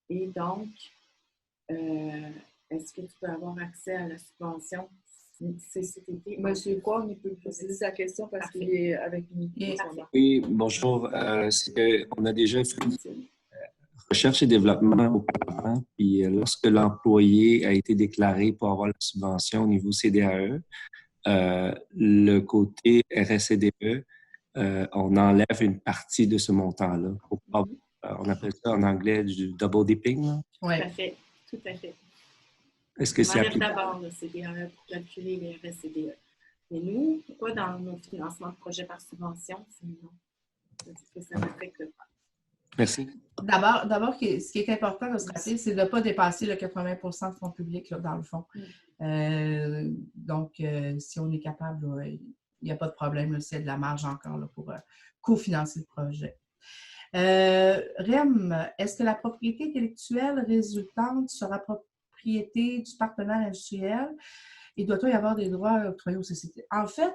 Et donc, est-ce que tu peux avoir accès à la subvention CCTT? Monsieur Kwong, il peut préciser sa question parce qu'il est avec nous. Oui, bonjour. C'est qu'on a déjà fait recherche et développement auparavant, puis lorsque l'employé a été déclaré pour avoir la subvention au niveau CDAE, le côté RSCDE, on enlève une partie de ce montant-là. On appelle ça en anglais du double dipping. Oui. Tout à fait. Tout à fait. Est-ce que c'est on enlève d'abord le CDAE pour calculer les RSCDE. Mais nous, pourquoi dans nos financements de projets par subvention, c'est non. C'est que ça n'affecte pas. Merci. D'abord, ce qui est important de se rappeler, c'est de ne pas dépasser le 80 de fonds publics, là, dans le fond. Donc, si on est capable, il n'y a pas de problème, là, s'il y a de la marge encore là, pour cofinancer le projet. Rem, est-ce que la propriété intellectuelle résultante sera propriété du partenaire industriel? Et doit-il y avoir des droits octroyés aux CCTT? En fait,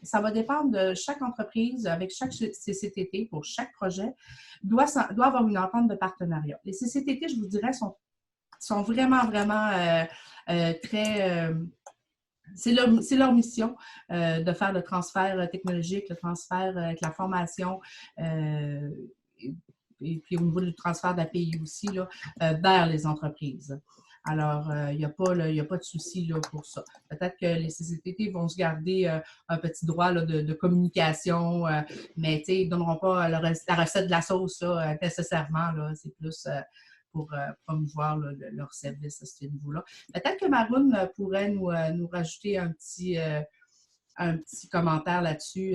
ça va dépendre de chaque entreprise, avec chaque CCTT, pour chaque projet, doit avoir une entente de partenariat. Les CCTT, je vous dirais, sont vraiment, vraiment très... c'est leur mission de faire le transfert technologique, le transfert avec la formation, et puis au niveau du transfert d'API aussi, là, vers les entreprises. Alors, il n'y a pas de souci là, pour ça. Peut-être que les CCTT vont se garder un petit droit là, de communication, mais ils ne donneront pas la recette de la sauce là, nécessairement. C'est plus pour promouvoir là, leur service à ce niveau-là. Peut-être que Maroun pourrait nous rajouter un petit commentaire là-dessus.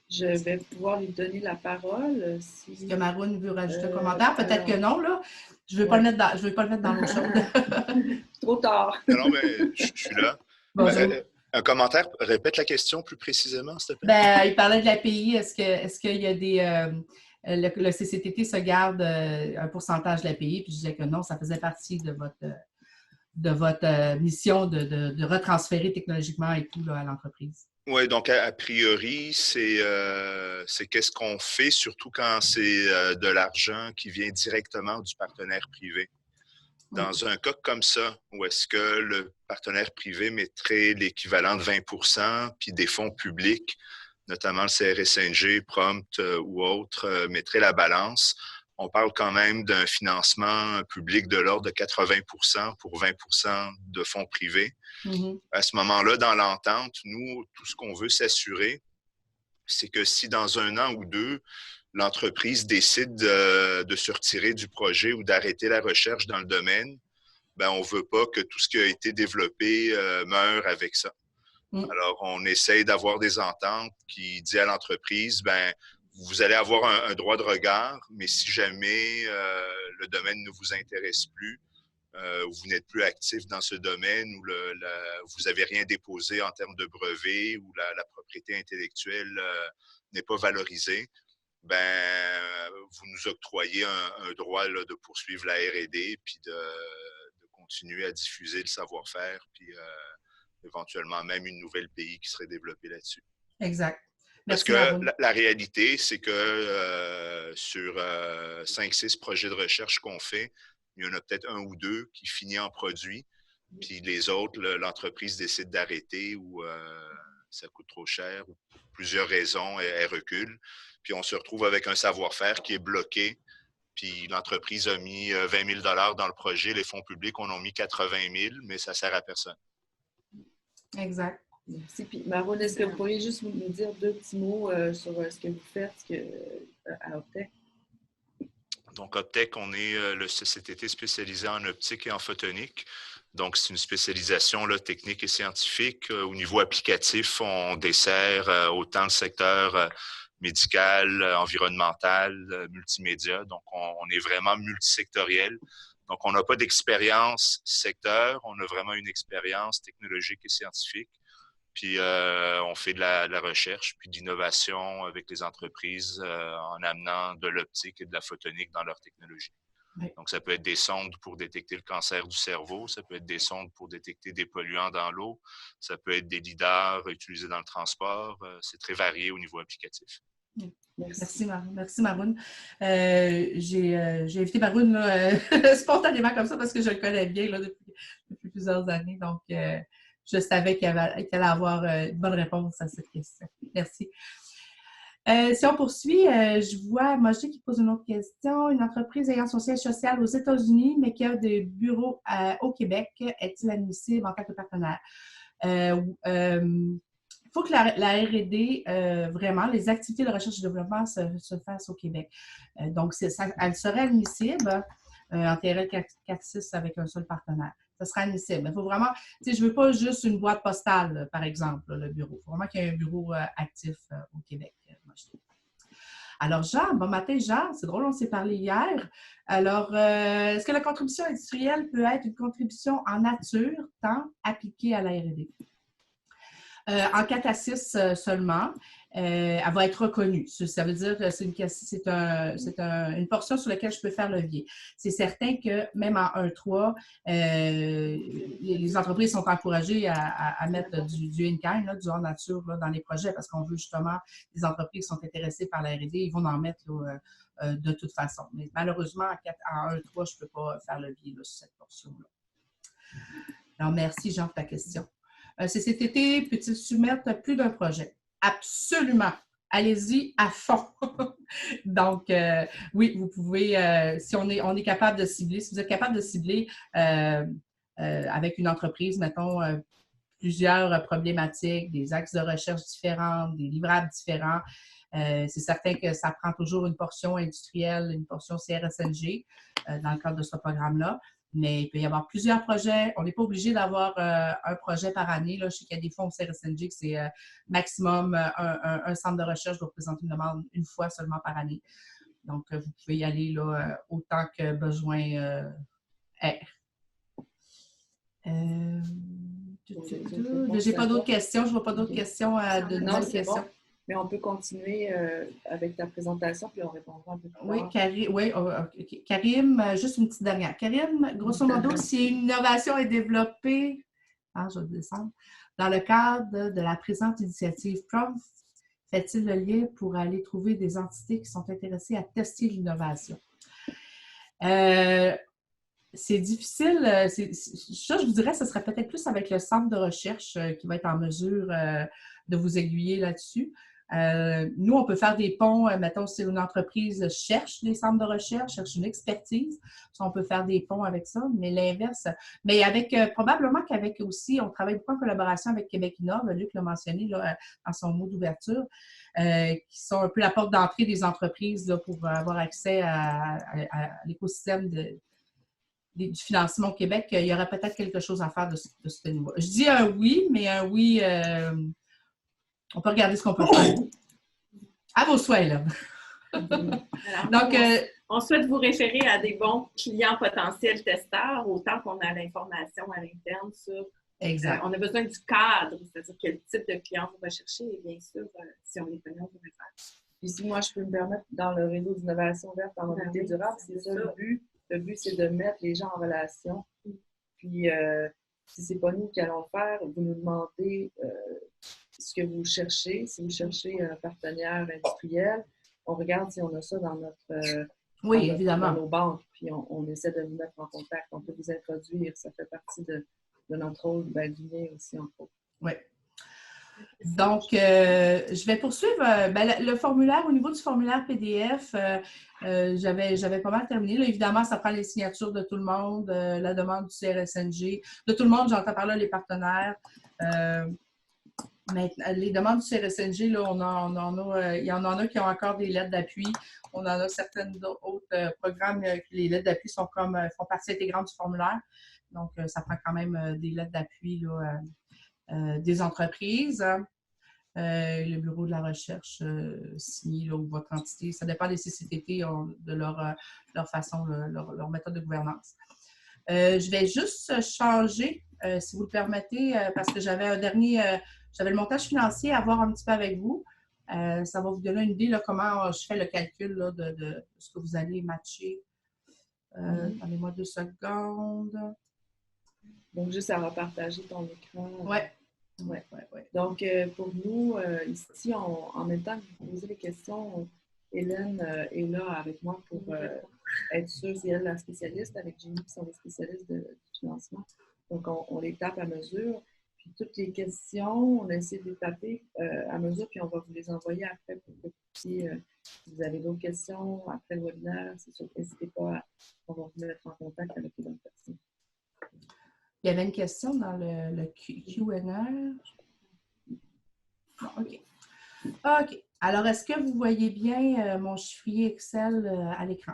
Je vais pouvoir lui donner la parole. Est-ce que Maroun veut rajouter un commentaire? Peut-être alors, que non, là. Je ne vais pas le mettre dans l'eau chaude. Trop tard. Non, mais je suis là. Bonjour. Un commentaire, répète la question plus précisément, s'il te plaît. Il parlait de l'API. Est-ce qu'il y a des... le CCTT se garde un pourcentage de l'API, puis je disais que non, ça faisait partie de votre mission de retransférer technologiquement et tout là, à l'entreprise. Oui, donc a priori, c'est qu'est-ce qu'on fait, surtout quand c'est de l'argent qui vient directement du partenaire privé. Dans un cas comme ça, où est-ce que le partenaire privé mettrait l'équivalent de 20 puis des fonds publics, notamment le CRSNG, Prompt ou autres, mettrait la balance, on parle quand même d'un financement public de l'ordre de 80 pour 20 de fonds privés. Mm-hmm. À ce moment-là, dans l'entente, nous, tout ce qu'on veut s'assurer, c'est que si dans 1 an ou 2, l'entreprise décide de se retirer du projet ou d'arrêter la recherche dans le domaine, ben on ne veut pas que tout ce qui a été développé meure avec ça. Mm. Alors, on essaye d'avoir des ententes qui disent à l'entreprise, ben vous allez avoir un droit de regard, mais si jamais le domaine ne vous intéresse plus, vous n'êtes plus actif dans ce domaine ou vous n'avez rien déposé en termes de brevet ou la propriété intellectuelle n'est pas valorisée, ben vous nous octroyez un droit là, de poursuivre la R&D puis de continuer à diffuser le savoir-faire puis éventuellement même une nouvelle pays qui serait développée là-dessus. Exact. Parce que la réalité, c'est que sur 5-6 projets de recherche qu'on fait, il y en a peut-être 1 ou 2 qui finissent en produit, puis les autres, l'entreprise décide d'arrêter ou ça coûte trop cher, ou pour plusieurs raisons, elle recule. Puis on se retrouve avec un savoir-faire qui est bloqué, puis l'entreprise a mis 20 000 $ dans le projet, les fonds publics en ont mis 80 000, mais ça ne sert à personne. Exact. Merci. Puis, Maroun, est-ce que vous pourriez juste nous dire 2 petits mots sur ce que vous faites à Optech? Donc, Optech, on est le CCTT spécialisé en optique et en photonique. Donc, c'est une spécialisation là, technique et scientifique. Au niveau applicatif, on dessert autant le secteur médical, environnemental, multimédia. Donc, on est vraiment multisectoriel. Donc, on n'a pas d'expérience secteur, on a vraiment une expérience technologique et scientifique. Puis, on fait de la recherche puis de l'innovation avec les entreprises en amenant de l'optique et de la photonique dans leur technologie. Oui. Donc, ça peut être des sondes pour détecter le cancer du cerveau, ça peut être des sondes pour détecter des polluants dans l'eau, ça peut être des lidars utilisés dans le transport. C'est très varié au niveau applicatif. Merci Maroun. J'ai invité Maroun là, spontanément comme ça parce que je le connais bien là, depuis plusieurs années. Donc, je savais qu'elle allait avoir une bonne réponse à cette question. Merci. Si on poursuit, je vois Mojé qui pose une autre question. Une entreprise ayant son siège social aux États-Unis, mais qui a des bureaux au Québec, est-il admissible en tant que partenaire? Il faut que la R&D, vraiment, les activités de recherche et développement se fassent au Québec. Donc, elle serait admissible en TRL 4.6 avec un seul partenaire. Ça sera admissible. Il faut vraiment, je ne veux pas juste une boîte postale, par exemple, le bureau. Il faut vraiment qu'il y ait un bureau actif au Québec. Alors, Jean, bon matin, Jean. C'est drôle, on s'est parlé hier. Alors, est-ce que la contribution industrielle peut être une contribution en nature, temps appliquée à la R&D? En 4-6 seulement, elle va être reconnue. Ça veut dire que c'est une portion sur laquelle je peux faire levier. C'est certain que même en 1-3, les entreprises sont encouragées à mettre du in-kind, du hors nature là, dans les projets parce qu'on veut justement, les entreprises qui sont intéressées par la R&D, ils vont en mettre là, de toute façon. Mais malheureusement, en 1-3, je ne peux pas faire levier là, sur cette portion-là. Alors, merci Jean pour ta question. CCTT peut-il soumettre plus d'un projet? Absolument. Allez-y à fond. Donc, oui, vous pouvez, si on est capable de cibler, si vous êtes capable de cibler avec une entreprise, mettons, plusieurs problématiques, des axes de recherche différents, des livrables différents, c'est certain que ça prend toujours une portion industrielle, une portion CRSNG dans le cadre de ce programme-là. Mais il peut y avoir plusieurs projets. On n'est pas obligé d'avoir un projet par année. Là. Je sais qu'il y a des fonds au CRSNG que c'est maximum un centre de recherche doit présenter une demande une fois seulement par année. Donc, vous pouvez y aller là, autant que besoin est. J'ai pas d'autres questions. Je vois pas d'autres questions de nouvelles questions. Bon. Mais on peut continuer avec ta présentation, puis on répondra un peu plus tard. Oui, okay. Karim, juste une petite dernière. Karim, grosso modo, si une innovation est développée, je vais descendre, dans le cadre de la présente initiative PROMPT, fait-il le lien pour aller trouver des entités qui sont intéressées à tester l'innovation? C'est difficile. Ça, je vous dirais, ce serait peut-être plus avec le centre de recherche qui va être en mesure de vous aiguiller là-dessus. Nous, on peut faire des ponts, mettons, si une entreprise cherche des centres de recherche, cherche une expertise, on peut faire des ponts avec ça, mais l'inverse. Mais avec probablement qu'avec aussi, on travaille beaucoup en collaboration avec Québec Innove, Luc l'a mentionné là, dans son mot d'ouverture, qui sont un peu la porte d'entrée des entreprises là, pour avoir accès à l'écosystème du financement au Québec. Il y aurait peut-être quelque chose à faire de ce niveau. Je dis un oui, mais un oui... on peut regarder ce qu'on peut faire. À vos souhaits, là. Alors, donc, on souhaite vous référer à des bons clients potentiels testeurs, autant qu'on a l'information à l'interne sur... Exact. On a besoin du cadre, c'est-à-dire quel type de client vous recherchez, et bien sûr, si on les connaît, on pourrait faire. Puis si moi, je peux me permettre, dans le réseau d'innovation verte en mobilité durable, c'est ça le but. Le but, c'est de mettre les gens en relation. Puis, si ce n'est pas nous qui allons le faire, vous nous demandez ce que vous cherchez. Si vous cherchez un partenaire industriel, on regarde si on a ça dans notre évidemment. Dans nos banques, puis on essaie de vous mettre en contact. On peut vous introduire. Ça fait partie de notre rôle du lien aussi, en fait. Oui. Donc, je vais poursuivre. Le formulaire, au niveau du formulaire PDF, j'avais pas mal terminé. Là, évidemment, ça prend les signatures de tout le monde, la demande du CRSNG, de tout le monde, j'entends par là les partenaires. Mais les demandes du CRSNG, là, il y en a qui ont encore des lettres d'appui. On en a certaines autres programmes les lettres d'appui font partie intégrante du formulaire. Donc, ça prend quand même des lettres d'appui des entreprises. Le bureau de la recherche signé ou votre entité. Ça dépend des CCTT de leur façon, leur méthode de gouvernance. Je vais juste changer, si vous le permettez, parce que j'avais j'avais le montage financier à voir un petit peu avec vous. Ça va vous donner une idée comment je fais le calcul là, de ce que vous allez matcher. Donnez-moi 2 secondes. Donc, juste à repartager ton écran. Oui. Ouais. Donc, pour nous, ici, en même temps que vous posez les questions, Hélène est là avec moi pour être sûre, c'est elle la spécialiste, avec Jimmy qui sont les spécialistes du financement. Donc, on les tape à mesure. Puis, toutes les questions, on essaie de les taper à mesure, puis on va vous les envoyer après pour que si vous avez d'autres questions après le webinaire, c'est sûr, n'hésitez pas, on va vous mettre en contact avec les bonnes personnes. Il y avait une question dans le Q&A. OK. OK. Alors, est-ce que vous voyez bien mon chiffrier Excel à l'écran?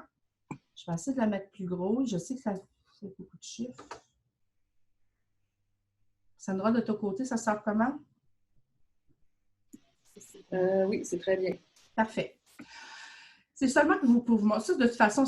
Je vais essayer de la mettre plus gros. Je sais que ça fait beaucoup de chiffres. Sandra, de ton côté, ça sort comment? Oui, c'est très bien. Parfait. C'est seulement que vous pouvez... Ça, de toute façon,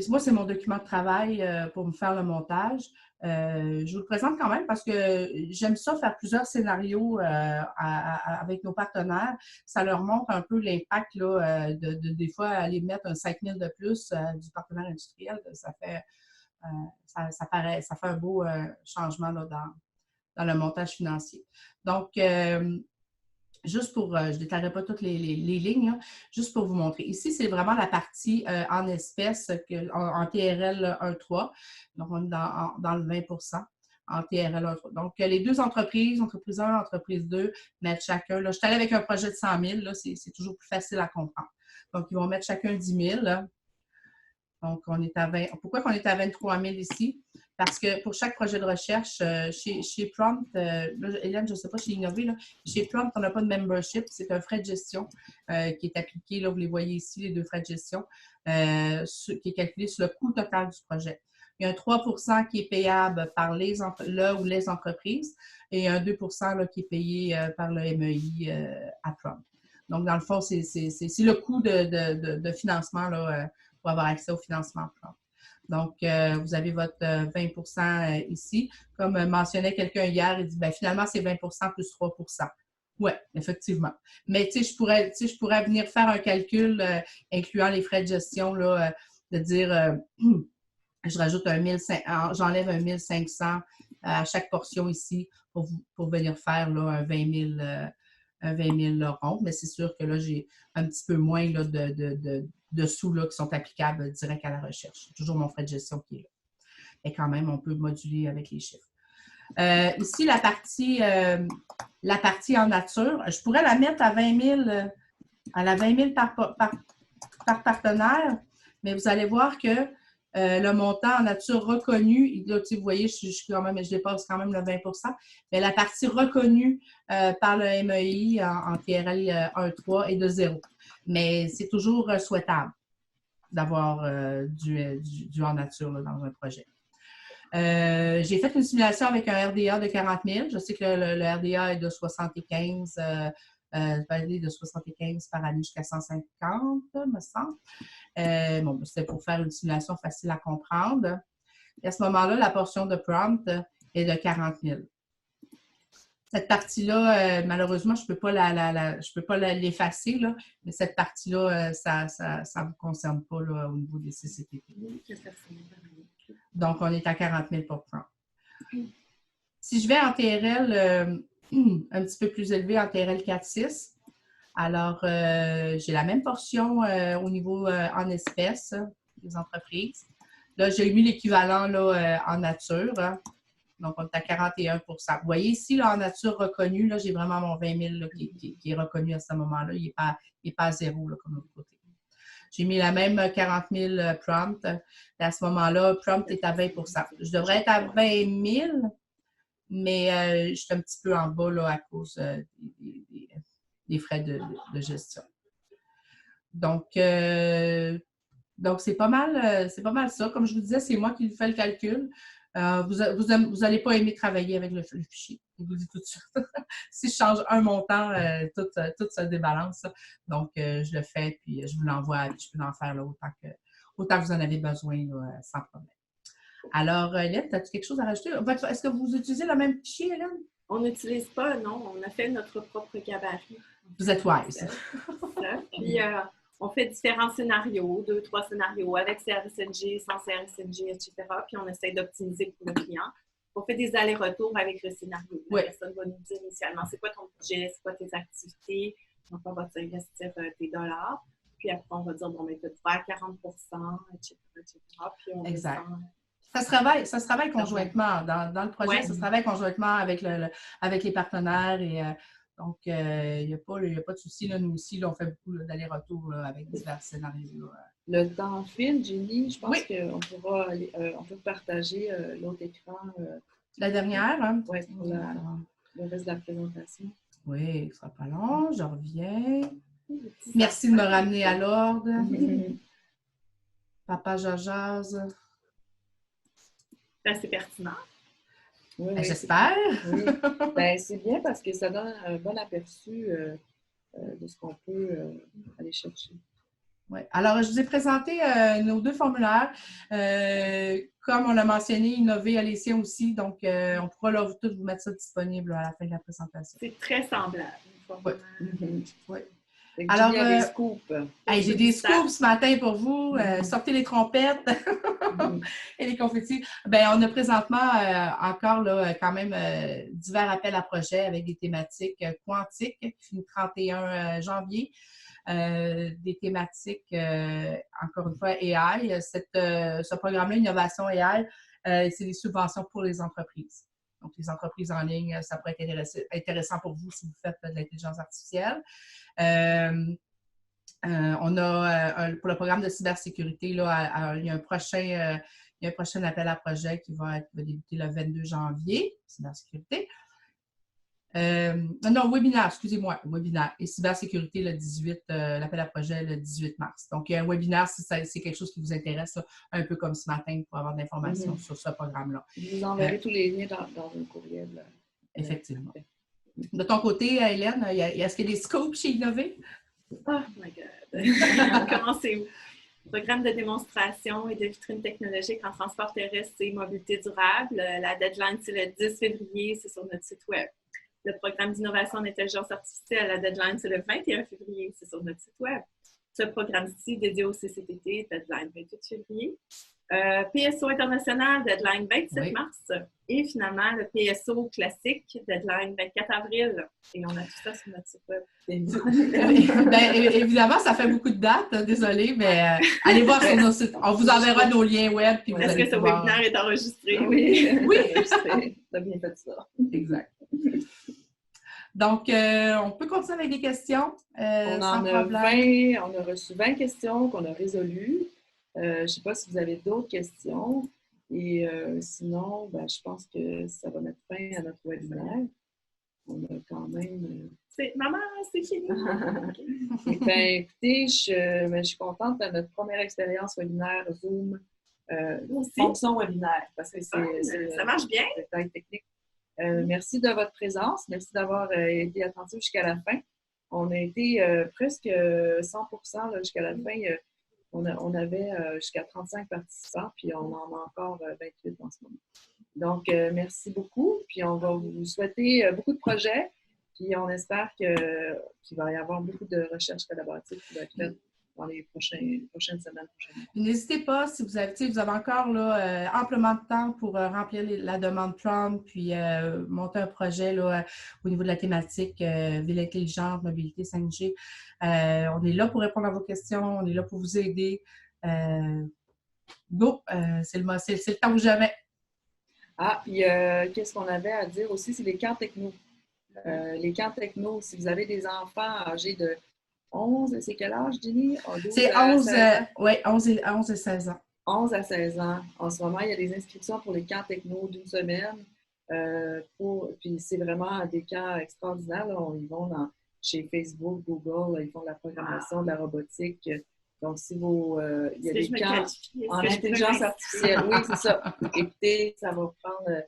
moi, c'est mon document de travail pour me faire le montage. Je vous le présente quand même parce que j'aime ça faire plusieurs scénarios avec nos partenaires. Ça leur montre un peu l'impact des fois aller mettre un 5 000 de plus du partenaire industriel. Ça fait un beau changement là, dans le montage financier. Donc, juste pour, je ne détaillerai pas toutes les lignes, là, juste pour vous montrer. Ici, c'est vraiment la partie en espèces en TRL 1.3. Donc, on est dans le 20 en TRL 1.3. Donc, les deux entreprises, entreprise 1, entreprise 2, mettent chacun. Là, je suis allée avec un projet de 100 000, là, c'est toujours plus facile à comprendre. Donc, ils vont mettre chacun 10 000. Là. Donc, on est à 20. Pourquoi on est à 23 000 ici? Parce que pour chaque projet de recherche, chez PROMPT, Hélène, je ne sais pas, chez Innové, là, chez PROMPT, on n'a pas de membership. C'est un frais de gestion qui est appliqué. Là, vous les voyez ici, les 2 frais de gestion, qui est calculé sur le coût total du projet. Il y a un 3 qui est payable par les entreprises et un 2 là, qui est payé par le MEI à Prompt. Donc, dans le fond, c'est le coût de financement là, pour avoir accès au financement Prompt. Donc, vous avez votre 20 ici. Comme mentionnait quelqu'un hier, il dit, bien, finalement, c'est 20 plus 3 Oui, effectivement. Mais, tu sais, je pourrais venir faire un calcul incluant les frais de gestion, là, de dire, je rajoute j'enlève un 1500 à chaque portion ici pour venir faire là, un 20 000 rond. Mais c'est sûr que là, j'ai un petit peu moins là, de sous là, qui sont applicables direct à la recherche. C'est toujours mon frais de gestion qui est là. Et quand même, on peut moduler avec les chiffres. Ici, la partie en nature, je pourrais la mettre à 20 000, à la 20 000 par partenaire, mais vous allez voir que le montant en nature reconnu, là, vous voyez, je dépasse quand même le 20 mais la partie reconnue par le MEI en TRL 1.3 est de 0. Mais c'est toujours souhaitable d'avoir du en nature là, dans un projet. J'ai fait une simulation avec un RDA de 40 000. Je sais que le RDA est de 75, de 75 par année jusqu'à 150, me semble. Bon, c'était pour faire une simulation facile à comprendre. Et à ce moment-là, la portion de Prompt est de 40 000. Cette partie-là, malheureusement, je ne peux pas l'effacer, là, mais cette partie-là, ça ne vous concerne pas là, au niveau des CCTP. Donc, on est à 40 000 pour Prompt. Si je vais en TRL un petit peu plus élevé, en TRL 4.6, alors, j'ai la même portion au niveau en espèces des entreprises. Là, j'ai mis l'équivalent en nature. Hein. Donc, on est à 41 Vous voyez ici, là, en nature reconnue, là, j'ai vraiment mon 20 000 là, qui est reconnu à ce moment-là. Il n'est pas à zéro là, comme de l'autre côté. J'ai mis la même 40 000 Prompt. Et à ce moment-là, Prompt est à 20 Je devrais être à 20 000, mais je suis un petit peu en bas là, à cause des frais de gestion. Donc c'est pas mal ça. Comme je vous disais, c'est moi qui fais le calcul. Vous n'allez pas aimer travailler avec le fichier. Je vous le dis tout de suite. Si je change un montant, tout se débalance. Donc, je le fais, puis je vous l'envoie, puis je peux en faire là, autant que vous en avez besoin, là, sans problème. Alors, Hélène, as-tu quelque chose à rajouter? Est-ce que vous utilisez le même fichier, Hélène? On n'utilise pas, non. On a fait notre propre gabarit. Vous êtes wise. Puis, on fait différents scénarios, 2, 3 scénarios avec CRSNG, sans CRSNG, etc. Puis, on essaie d'optimiser pour le client. On fait des allers-retours avec le scénario. La personne va nous dire initialement, c'est quoi ton budget, c'est quoi tes activités. Donc, on va investir tes dollars. Puis après, on va dire, bon, mais tu vas à 40 etc. Puis on exact. Ça se travaille conjointement. Dans le projet, ça se travaille conjointement avec les partenaires. Et, donc, il n'y a pas de souci. Là, nous aussi, là, on fait beaucoup d'allers-retours avec divers scénarios. Le temps file, Jenny. Je pense qu'on pourra on peut partager l'autre écran. La dernière? Hein? Oui, pour le reste de la présentation. Oui, ce ne sera pas long. Je reviens. Merci de me ramener à l'ordre. Papa Jajaz. Ben, c'est pertinent. Oui, j'espère. Oui. Ben, c'est bien parce que ça donne un bon aperçu de ce qu'on peut aller chercher. Oui. Alors, je vous ai présenté nos 2 formulaires. Comme on l'a mentionné, Innover a les siens aussi. Donc, on pourra là, tous vous mettre ça disponible à la fin de la présentation. C'est très semblable. Oui. Oui. Alors, des scoops. Hey, j'ai des scoops ce matin pour vous. Sortez les trompettes et les confettis. Bien, on a présentement encore là, quand même divers appels à projets avec des thématiques quantiques qui finissent le 31 janvier. Des thématiques, encore une fois, AI. Ce programme-là, Innovation AI, c'est des subventions pour les entreprises. Donc, les entreprises en ligne, ça pourrait être intéressant pour vous si vous faites de l'intelligence artificielle. On a, pour le programme de cybersécurité, là, il y a un prochain appel à projet qui va débuter le 22 janvier, cybersécurité. Non, webinaire, excusez-moi, webinaire. Et cybersécurité, le 18, l'appel à projet le 18 mars. Donc, un webinaire, si c'est quelque chose qui vous intéresse, là, un peu comme ce matin, pour avoir de l'information sur ce programme-là. Je vous enverrai tous les liens dans un courriel. Effectivement. De ton côté, Hélène, est-ce qu'il y a des scopes chez Innover? Oh my God! Commencez-vous. Programme de démonstration et de vitrine technologique en transport terrestre et mobilité durable. La deadline, c'est le 10 février, c'est sur notre site web. Le programme d'innovation en intelligence artificielle, la deadline, c'est le 21 février, c'est sur notre site web. Ce programme-ci, dédié au CCTT, deadline 28 février. PSO international, deadline 27 mars. Et finalement, le PSO classique, deadline 24 avril. Et on a tout ça sur notre site web. Bien, évidemment, ça fait beaucoup de dates, désolé, mais allez voir sur nos sites. On vous enverra nos liens web. Est-ce que ce webinaire est enregistré? Oui. Oui. Tu as bien fait ça. Exact. Donc, on peut continuer avec des questions sans problème. On a reçu 20 questions qu'on a résolues. Je ne sais pas si vous avez d'autres questions. Et sinon, ben, je pense que ça va mettre fin à notre webinaire. On a quand même... Maman, c'est fini! Ben, écoutez, je suis contente de notre première expérience webinaire Zoom. Fonction webinaire, parce que ça marche bien. C'est détail technique. Merci de votre présence. Merci d'avoir été attentif jusqu'à la fin. On a été presque 100% jusqu'à la fin. On avait jusqu'à 35 participants, puis on en a encore 28 en ce moment. Donc, merci beaucoup. Puis, on va vous souhaiter beaucoup de projets. Puis, on espère qu'il va y avoir beaucoup de recherches collaboratives qui vont être faites dans les prochaines semaines. N'hésitez pas, si vous avez encore là, amplement de temps pour remplir la demande prompt, puis monter un projet là, au niveau de la thématique ville intelligente, mobilité 5G. On est là pour répondre à vos questions, on est là pour vous aider. Go, c'est le temps ou jamais. Ah, puis qu'est-ce qu'on avait à dire aussi, c'est les camps techno. Les camps techno, si vous avez des enfants âgés de 11, c'est quel âge, Jenny? C'est 11 et 16 ans. 11 à 16 ans. En ce moment, il y a des inscriptions pour les camps techno d'une semaine. Puis c'est vraiment des camps extraordinaires. Là. Ils vont chez Facebook, Google, là, ils font de la programmation, de la robotique. Donc, si vous... il y a des camps en intelligence artificielle. Oui, c'est ça. Écoutez, ça va prendre...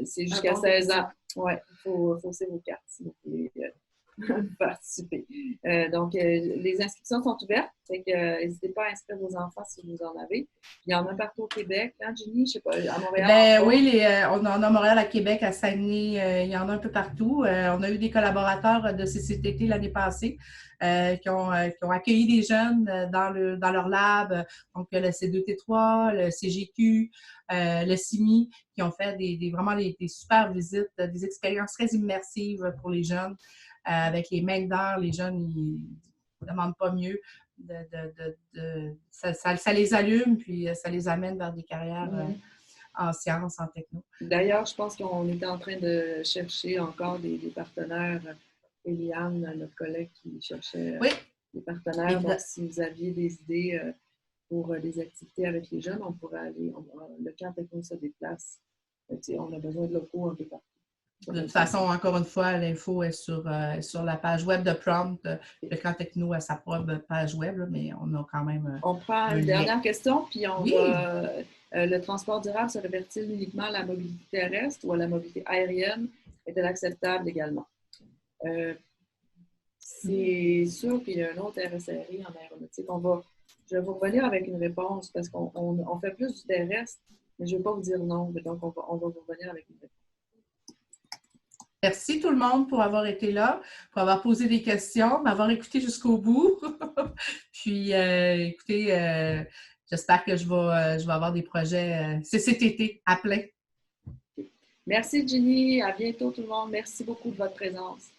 c'est jusqu'à 16 ans. Oui, il faut fausser vos cartes si vous voulez participer. Donc, les inscriptions sont ouvertes. N'hésitez pas à inscrire vos enfants si vous en avez. Il y en a partout au Québec. Hein, Jenny? Je ne sais pas, à Montréal? Oui, on en a à Montréal, à Québec, à Saguenay. Il y en a un peu partout. On a eu des collaborateurs de CCTT l'année passée qui ont accueilli des jeunes dans leur lab. Donc, le C2T3, le CGQ, le CIMI, qui ont fait vraiment des super visites, des expériences très immersives pour les jeunes. Avec les mains dedans, les jeunes, ils ne demandent pas mieux. Ça les allume, puis ça les amène vers des carrières en sciences, en techno. D'ailleurs, je pense qu'on était en train de chercher encore des partenaires. Eliane, notre collègue qui cherchait des partenaires. Donc, si vous aviez des idées pour des activités avec les jeunes, on pourrait aller. Le camp techno se déplace. On a besoin de locaux un peu partout. De toute façon, encore une fois, l'info est sur la page web de Prompt. Le camp techno a sa propre page web, là, mais on a quand même. On prend une dernière question, puis on va. Le transport durable se réfère-t-il uniquement à la mobilité terrestre ou à la mobilité aérienne? Est-elle acceptable également? C'est sûr qu'il y a un autre RSRI en aéronautique. Je vais vous revenir avec une réponse parce qu'on fait plus du terrestre, mais je ne vais pas vous dire non. Donc, on va vous revenir avec une réponse. Merci tout le monde pour avoir été là, pour avoir posé des questions, m'avoir écouté jusqu'au bout. Puis, écoutez, j'espère que je vais avoir des projets CCTT à plein. Merci Jenny, à bientôt tout le monde. Merci beaucoup de votre présence.